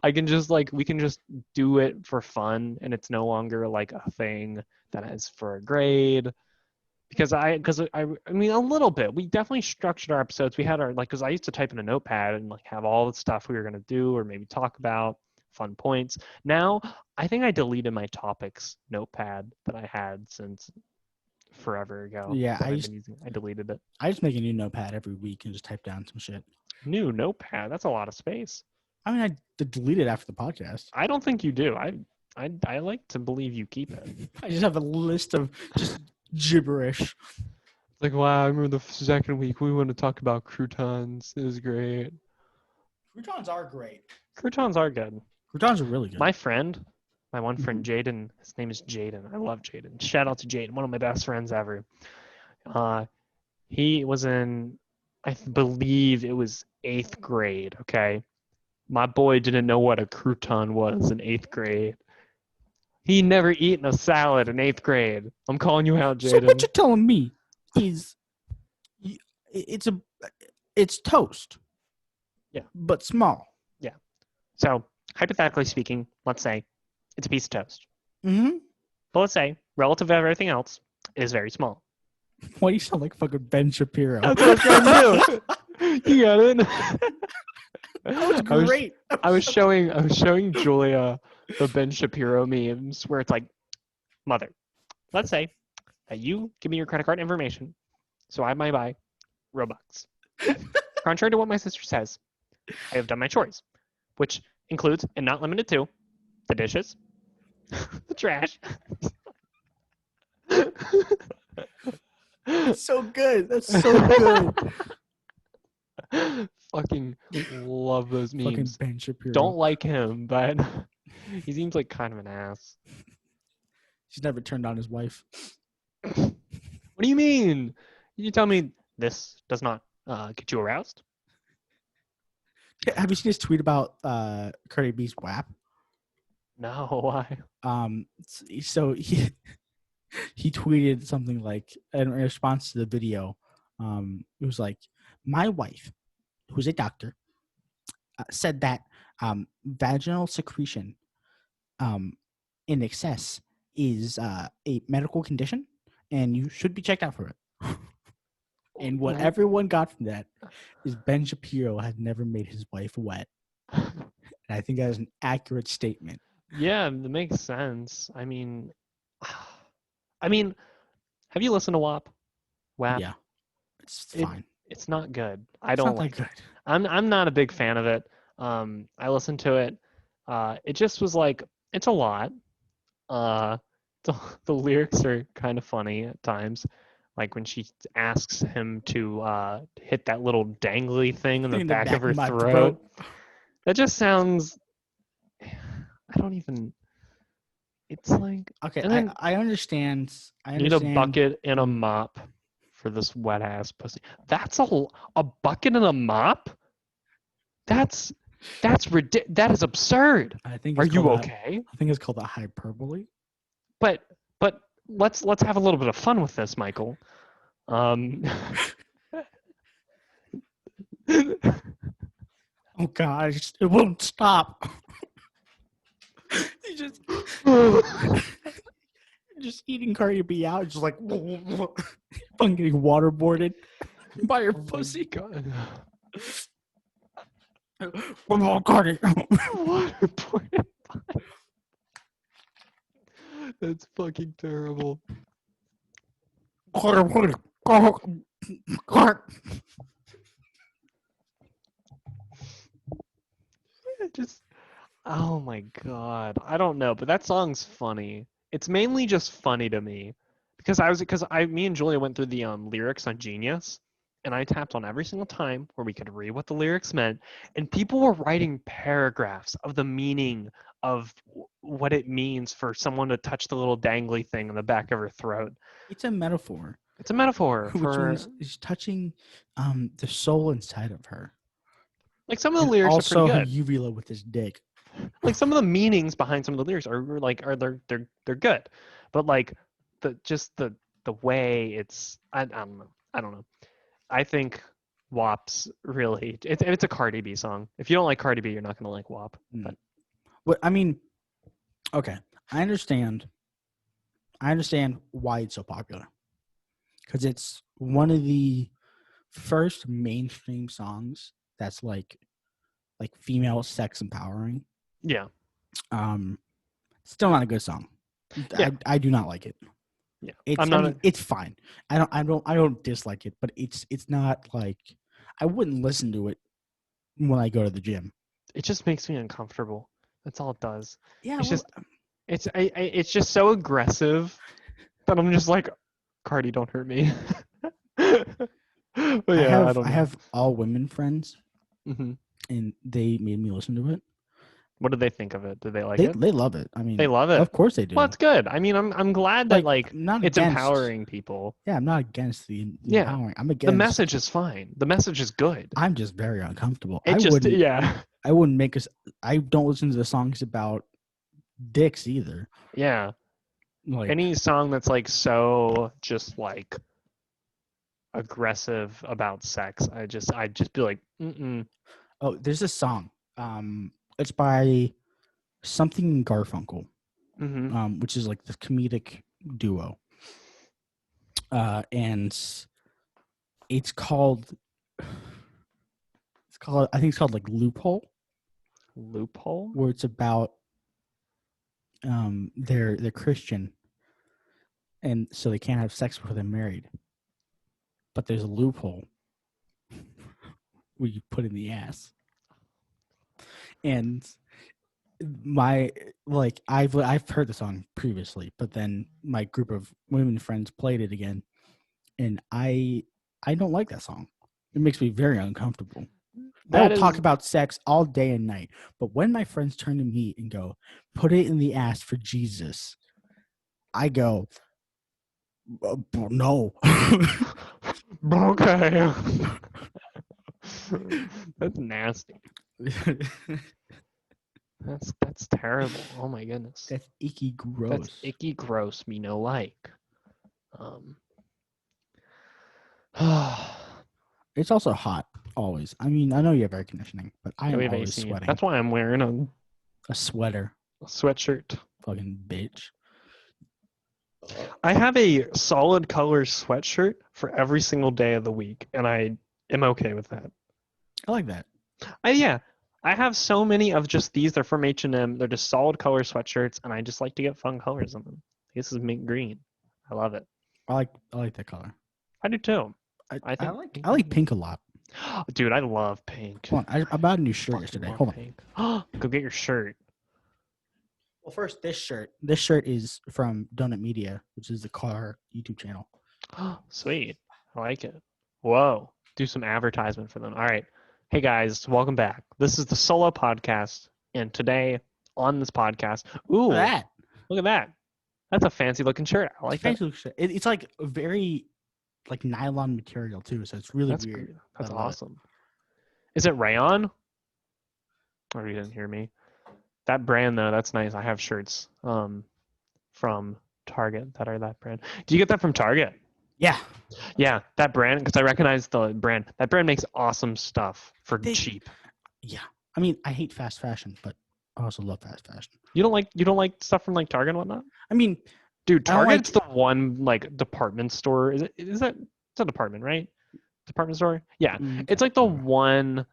I can just like we can just do it for fun and it's no longer like a thing that is for a grade. Because I mean a little bit. We definitely structured our episodes. We had our like because I used to type in a notepad and like have all the stuff we were gonna do or maybe talk about, fun points. Now I think I deleted my topics notepad that I had since forever ago. Yeah, that I've been using. I deleted it. I just make a new notepad every week and just type down some shit. New notepad. That's a lot of space. I mean, I delete it after the podcast. I don't think you do. I like to believe you keep it. I just have a list of just gibberish. Like, wow, I remember the second week we wanted to talk about croutons. It was great. Croutons are great. Croutons are good. Croutons are really good. My friend, my one friend Jaden, his name is Jaden. I love Jaden. Shout out to Jaden, one of my best friends ever. He was in, I believe it was 8th grade, okay? My boy didn't know what a crouton was in 8th grade. He never eaten a salad in 8th grade. I'm calling you out, Jaden. So what you're telling me is it's toast. Yeah. But small. So, hypothetically speaking, let's say it's a piece of toast. Mm-hmm. But let's say, relative to everything else, it is very small. Why do you sound like fucking Ben Shapiro? That's what I was trying to do. You got it. That was great. I was showing Julia the Ben Shapiro memes where it's like, mother, let's say that you give me your credit card information so I might buy Robux. Contrary to what my sister says, I have done my chores, which includes and not limited to the dishes, the trash. So good. That's so good. Fucking love those memes. Fucking Ben Shapiro. Don't like him, but he seems like kind of an ass. He's never turned on his wife. What do you mean? You tell me this does not get you aroused? Have you seen his tweet about Cardi B's WAP? No, why? So he tweeted something like in response to the video. It was like, my wife, who's a doctor, said that vaginal secretion in excess is a medical condition, and you should be checked out for it. And what everyone got from that is Ben Shapiro has never made his wife wet. And I think that is an accurate statement. Yeah, that makes sense. I mean, have you listened to WAP? WAP? Yeah, it's It- fine. It's not good. I It's don't not that like good. it. I'm not a big fan of it. I listened to it. It just was like it's a lot. Uh, the lyrics are kind of funny at times. Like when she asks him to hit that little dangly thing in the In the back of her my throat. That just sounds. I don't even. It's like. Okay, And then I understand. I you need a understand. bucket and a mop for this wet ass pussy. That's a bucket and a mop. That's ridiculous. That is absurd. I think Are it's you called okay? I think it's called a hyperbole. But let's have a little bit of fun with this, Michael. Um, Oh gosh, it won't stop. You just eating Cardi B out, just like I'm getting waterboarded by your pussy. God. One more Cardi. Waterboarded. That's fucking terrible. Just oh my god. I don't know, but that song's funny. It's mainly just funny to me because me and Julia went through the lyrics on Genius and I tapped on every single time where we could read what the lyrics meant and people were writing paragraphs of the meaning of what it means for someone to touch the little dangly thing in the back of her throat. It's a metaphor. It's a metaphor Which for means he's touching the soul inside of her. like some of the And lyrics are also pretty her good. uvula with his dick. Like some of the meanings behind some of the lyrics are they're good, but like the way it's I don't know. I think WAP's really it's a Cardi B song. If you don't like Cardi B, you're not gonna like WAP. But But I mean, okay, I understand why it's so popular. Because it's one of the first mainstream songs that's like female sex empowering. yeah, Still not a good song. Yeah. I do not like it. yeah. It's it's fine. I don't dislike it, but it's not like I wouldn't listen to it when I go to the gym. It just makes me uncomfortable. That's all it does. Yeah, It's just so aggressive that I'm just like, Cardi, don't hurt me. But yeah, I don't know. I have all women friends, Mhm. and they made me listen to it. What did they think of it? Did they like They it? love it. I mean, They love it. Of course they do. Well, it's good. I mean, I'm glad that like I'm not it's against, empowering people. Yeah, I'm not against the Yeah. empowering. I'm The against. message is fine. The message is good. I'm just very uncomfortable. It just yeah. I wouldn't make us. I don't listen to the songs about dicks either. Yeah. Like Any song that's like so just like aggressive about sex, I'd just be like, mm-mm. oh, there's a song. It's by something Garfunkel, Mm-hmm. which is like the comedic duo. And it's called. I think it's called like Loophole. Loophole? Where it's about they're Christian, and so they can't have sex before they're married. But there's a loophole where you put in the ass. And I've heard the song previously, but then my group of women friends played it again, and I don't like that song. It makes me very uncomfortable. I will talk about sex all day and night, but when my friends turn to me and go, "Put it in the ass for Jesus," I go, "No." Okay. That's nasty. That's terrible. Oh my goodness. That's icky gross. That's icky gross. Me no like. It's also hot always. I mean, I know you have air conditioning, but I Yeah, am we have always AC. sweating. That's why I'm wearing A sweater, a sweatshirt. fucking bitch. I have a solid color sweatshirt for every single day of the week, and I am okay with that. I like that. Yeah, I have so many of just these. They're from H&M. They're just solid color sweatshirts, and I just like to get fun colors in them. This is mint green. I love it. I like that color. I do too. I think like pink a lot. Dude, I love pink. Hold on, I bought a new shirt Fucking yesterday. love Hold on. pink. Go get your shirt. Well, first, this shirt. This shirt is from Donut Media, which is the car YouTube channel. Sweet. I like it. Whoa. Do some advertisement for them. All right. Hey guys, welcome back. This is the solo podcast, and today on this podcast, ooh, Look at that. look at that. That's a fancy looking shirt. I like that. It's like a very like nylon material too, so it's really That's weird. good. That's I love it. awesome. Is it rayon? Or you didn't hear me? That brand though, that's nice. I have shirts from Target that are that brand. Do you get that from Target? Yeah. Yeah, that brand, because I recognize the brand. That brand makes awesome stuff for They- cheap. Yeah. I mean, I hate fast fashion, but I also love fast fashion. You don't like stuff from like Target and whatnot? I mean, Dude, I don't Target's the one like department store. Is that it's a department, right? Department store? Yeah. It's like the one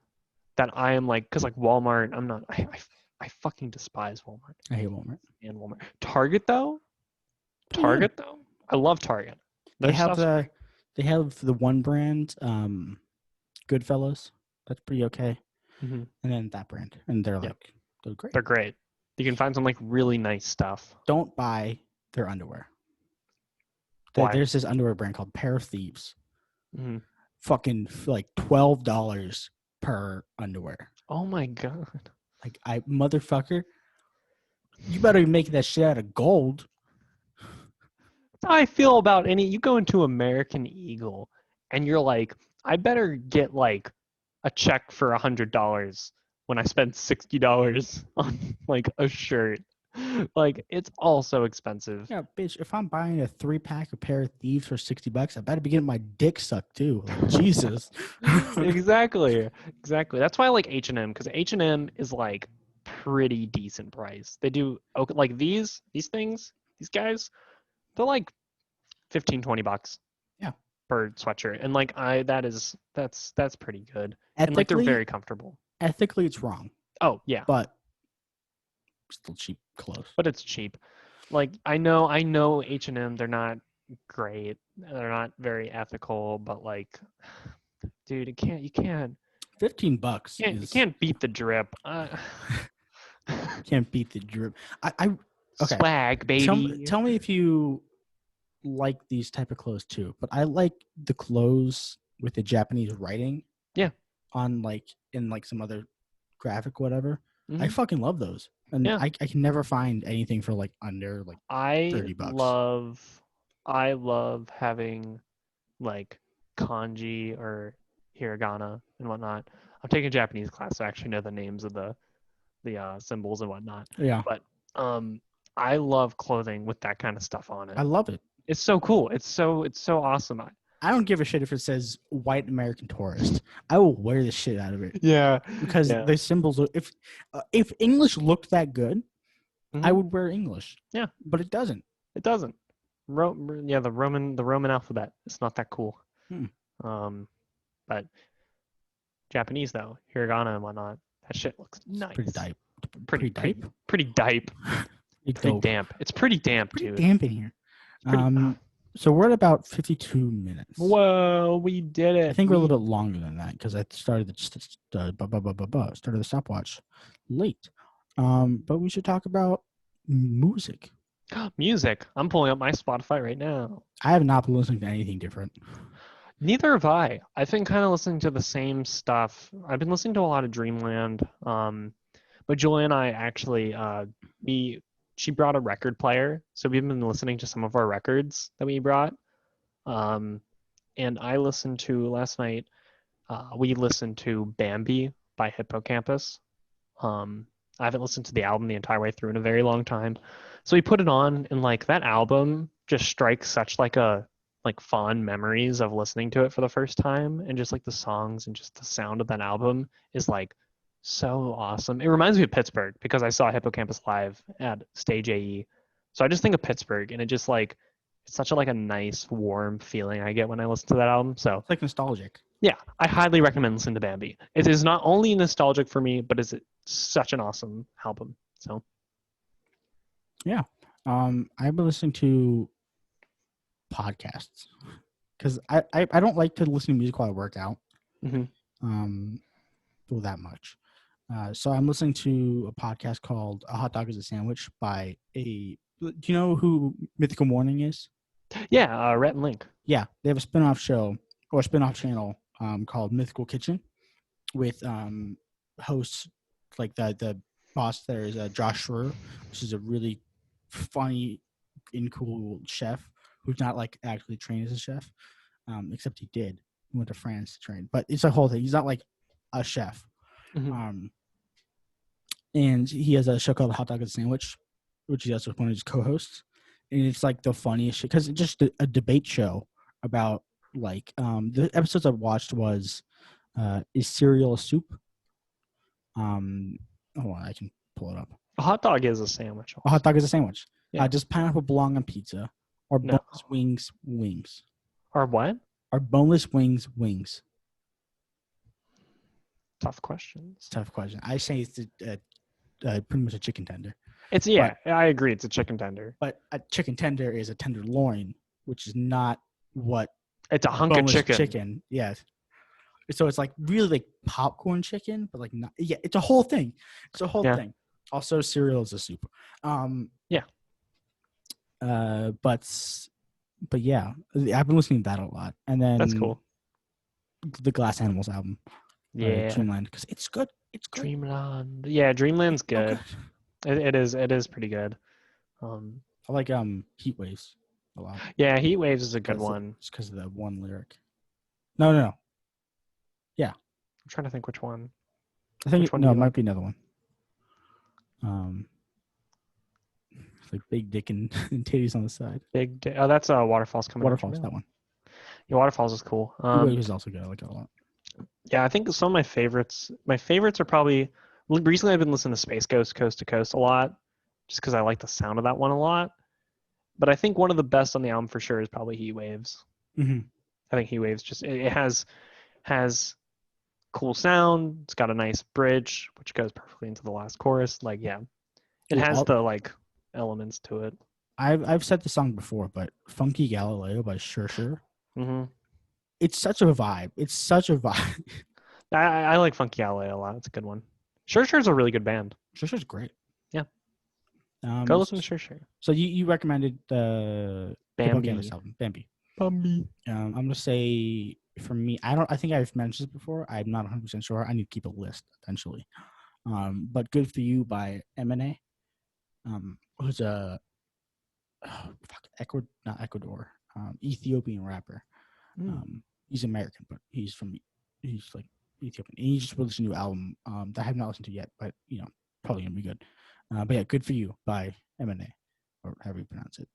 that I am like, because like Walmart, I'm not I fucking despise Walmart. I hate Walmart. And Walmart. Target though? Yeah. Target though? I love Target. They Their have stuff's they have the one brand, Goodfellas. That's pretty okay. Mhm. And then that brand, and they're Yeah. like they're great. They're great. You can find some like really nice stuff. Don't buy their underwear. Why? There's this underwear brand called Pair of Thieves. Mhm. Fucking like $12 per underwear. Oh my god. Like motherfucker, you better be making that shit out of gold. That's how I feel about you go into American Eagle and you're like, I better get like a check for $100 when I spend $60 on like a shirt. Like it's all so expensive. Yeah, bitch. If I'm buying a 3-pack of Pair of Thieves for $60, I better be getting my dick sucked too. Like, Jesus. Exactly. That's why I like H&M, because H&M is like pretty decent price. They do like these things, these guys, they're like 15, $20. Yeah. Per sweatshirt. And like that's pretty good. And like they're very comfortable. Ethically, it's wrong, Oh yeah. but still cheap clothes. But it's cheap. Like I know H&M, they're not great. They're not very ethical, but like dude, you can't $15 you can't beat the drip. can't beat the drip. Okay. Swag, baby. Tell me if you like these type of clothes too. But I like the clothes with the Japanese writing. Yeah. On like in like some other graphic whatever. I Mhm. fucking love those. And Yeah. I can never find anything for like under like $30. I love having like kanji or hiragana and whatnot. I'm taking a Japanese class, so I actually know the names of the symbols and whatnot. Yeah. But I love clothing with that kind of stuff on it. I love it. It's so cool. It's so awesome. I don't give a shit if it says white American tourist. I will wear the shit out of it. Yeah. Because the symbols. If English looked that good, I would wear English. Yeah. But it doesn't. It doesn't. The Roman alphabet. It's not that cool. But Japanese though, hiragana and whatnot, that shit looks nice. Pretty dype. Pretty dype. Pretty dype. Pretty damp. It's pretty damp, Pretty dude. damp in here. So we're at about 52 minutes. Whoa, we did it. I think we're a little bit longer than that because I started the stopwatch late. But we should talk about music. Music. I'm pulling up my Spotify right now. I have not been listening to anything different. Neither have I. I've been kind of listening to the same stuff. I've been listening to a lot of Dreamland. But Julia and I actually, she brought a record player, so we've been listening to some of our records that we brought. And I listened to last night. We listened to Bambi by Hippocampus. I haven't listened to the album the entire way through in a very long time. So we put it on, and like that album just strikes such like a like fond memories of listening to it for the first time, and just like the songs and just the sound of that album is like so awesome. It reminds me of Pittsburgh because I saw Hippocampus live at Stage AE. So I just think of Pittsburgh, and it just like it's such a like a nice warm feeling I get when I listen to that album. So It's like nostalgic. yeah, I highly recommend listening to Bambi. It is not only nostalgic for me, but it's such an awesome album. So I've been listening to podcasts because I don't like to listen to music while I work out. mhm. Well, that much. So I'm listening to a podcast called "A Hot Dog Is a Sandwich" by a. Do you know who Mythical Morning is? Yeah, Rhett and Link. Yeah, they have a spin-off show or spin-off channel called Mythical Kitchen with hosts like the boss there is Josh Schroer, which is a really funny and cool chef who's not like actually trained as a chef, except he did. He went to France to train, but it's a whole thing. He's not like a chef. Mhm. And he has a show called Hot Dog and Sandwich, which he does with one of his co-hosts, and it's like the funniest shit because it's just a debate show about like the episodes I've watched was is cereal a soup? Hold on, I can pull it up. A hot dog is a sandwich. A hot dog is a sandwich. Yeah. Does pineapple belong on pizza? Or No. boneless wings wings? Or what? Are boneless wings wings? Tough questions. Tough question. I say it's pretty much a chicken tender. It's yeah, I agree. It's a chicken tender. But a chicken tender is a tenderloin, which is not what It's a hunk of boneless chicken. Yes. So it's like really like popcorn chicken, but like not. Yeah, it's a whole thing. It's a whole Yeah. thing. Also, cereal is a soup. Yeah. But yeah, I've been listening to that a lot, and then That's cool. the Glass Animals album, Yeah. Dreamland, because it's good. It's good. Dreamland. Yeah, Dreamland's So good. It is pretty good. I like Heat Waves a lot. Yeah, Heat Waves is a good 'cause one. It's because of that one lyric. No. I'm trying to think which one. I think Which one do it you might like? be another one. It's like big dick and, and titties on the side. Oh, that's Waterfalls coming. Waterfalls, that one. Yeah, Waterfalls is cool. Heat Waves is also good. I like it a lot. Yeah, I think some of my favorites. My favorites are probably recently. I've been listening to Space Ghost Coast to Coast a lot, just because I like the sound of that one a lot. But I think one of the best on the album for sure is probably Heat Waves. Mm-hmm. I think Heat Waves just it has cool sound. It's got a nice bridge, which goes perfectly into the last chorus. Like, yeah, it Yeah, has the like elements to it. I've said the song before, but Funky Galileo by Sure. Hmm It's such a vibe. It's such a vibe. I like Funky Galileo a lot. It's a good one. Sure's a really good band. Sure's great. Yeah. Go listen to Sure. So you recommended the Bambi. album, Bambi. Bambi. I'm gonna say for me, I think I've mentioned this before. I'm not 100% sure. I need to keep a list eventually. But Good for You by Eminem. Who's a not Ecuador, Ethiopian rapper. He's American, but he's like Ethiopian. And he just released a new album that I have not listened to yet, but probably gonna be good. But yeah, Good for You by Eminem, or however you pronounce it.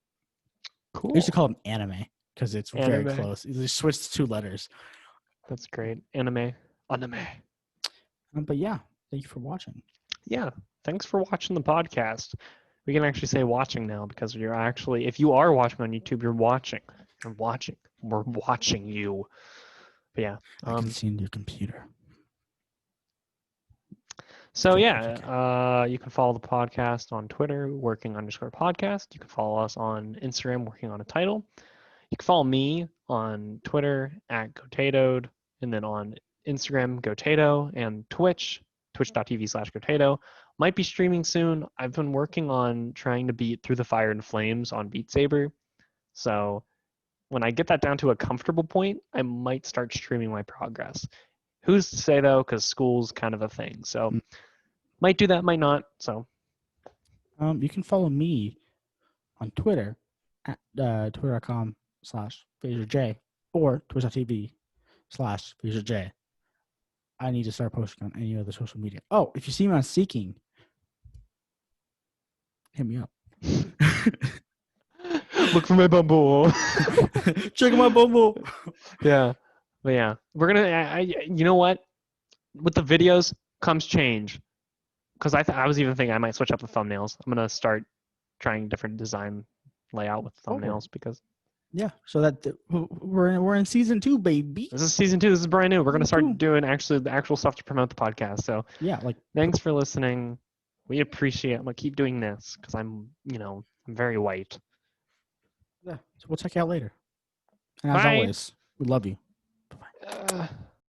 Cool. I used to call him anime because it's very Anime. close. They switched 2 letters. That's great. Anime. But yeah, thank you for watching. Yeah. Thanks for watching the podcast. We can actually say watching now because you're actually, if you are watching on YouTube, you're watching. You're watching. We're watching you. But yeah. I can see in your computer. So Okay, yeah, you can follow the podcast on Twitter, working_podcast. You can follow us on Instagram, working on a title. You can follow me on Twitter at Gotatoed, and then on Instagram, Gotato, and Twitch, twitch.tv/Gotato. Might be streaming soon. I've been working on trying to beat Through the Fire and Flames on Beat Saber. So when I get that down to a comfortable point, I might start streaming my progress. Who's to say though, because school's kind of a thing. So might do that, might not. So you can follow me on Twitter at twitter.com/PhaserJ or twitch.tv/PhaserJ. I need to start posting on any other social media. Oh, if you see me on Seeking, hit me up. Look for my bumble. Check my bumble. Yeah, but yeah, we're gonna. You know what? With the videos comes change, because I was even thinking I might switch up the thumbnails. I'm gonna start trying different design layout with thumbnails because Yeah, so that we're in season 2, baby. this is season 2. This is brand new. We're gonna Season start doing the actual stuff to promote the podcast. So Yeah, like thanks for listening. We appreciate. I'm gonna keep doing this because I'm very white. yeah. So we'll check you out later. And as Bye. always, we love you. Uh,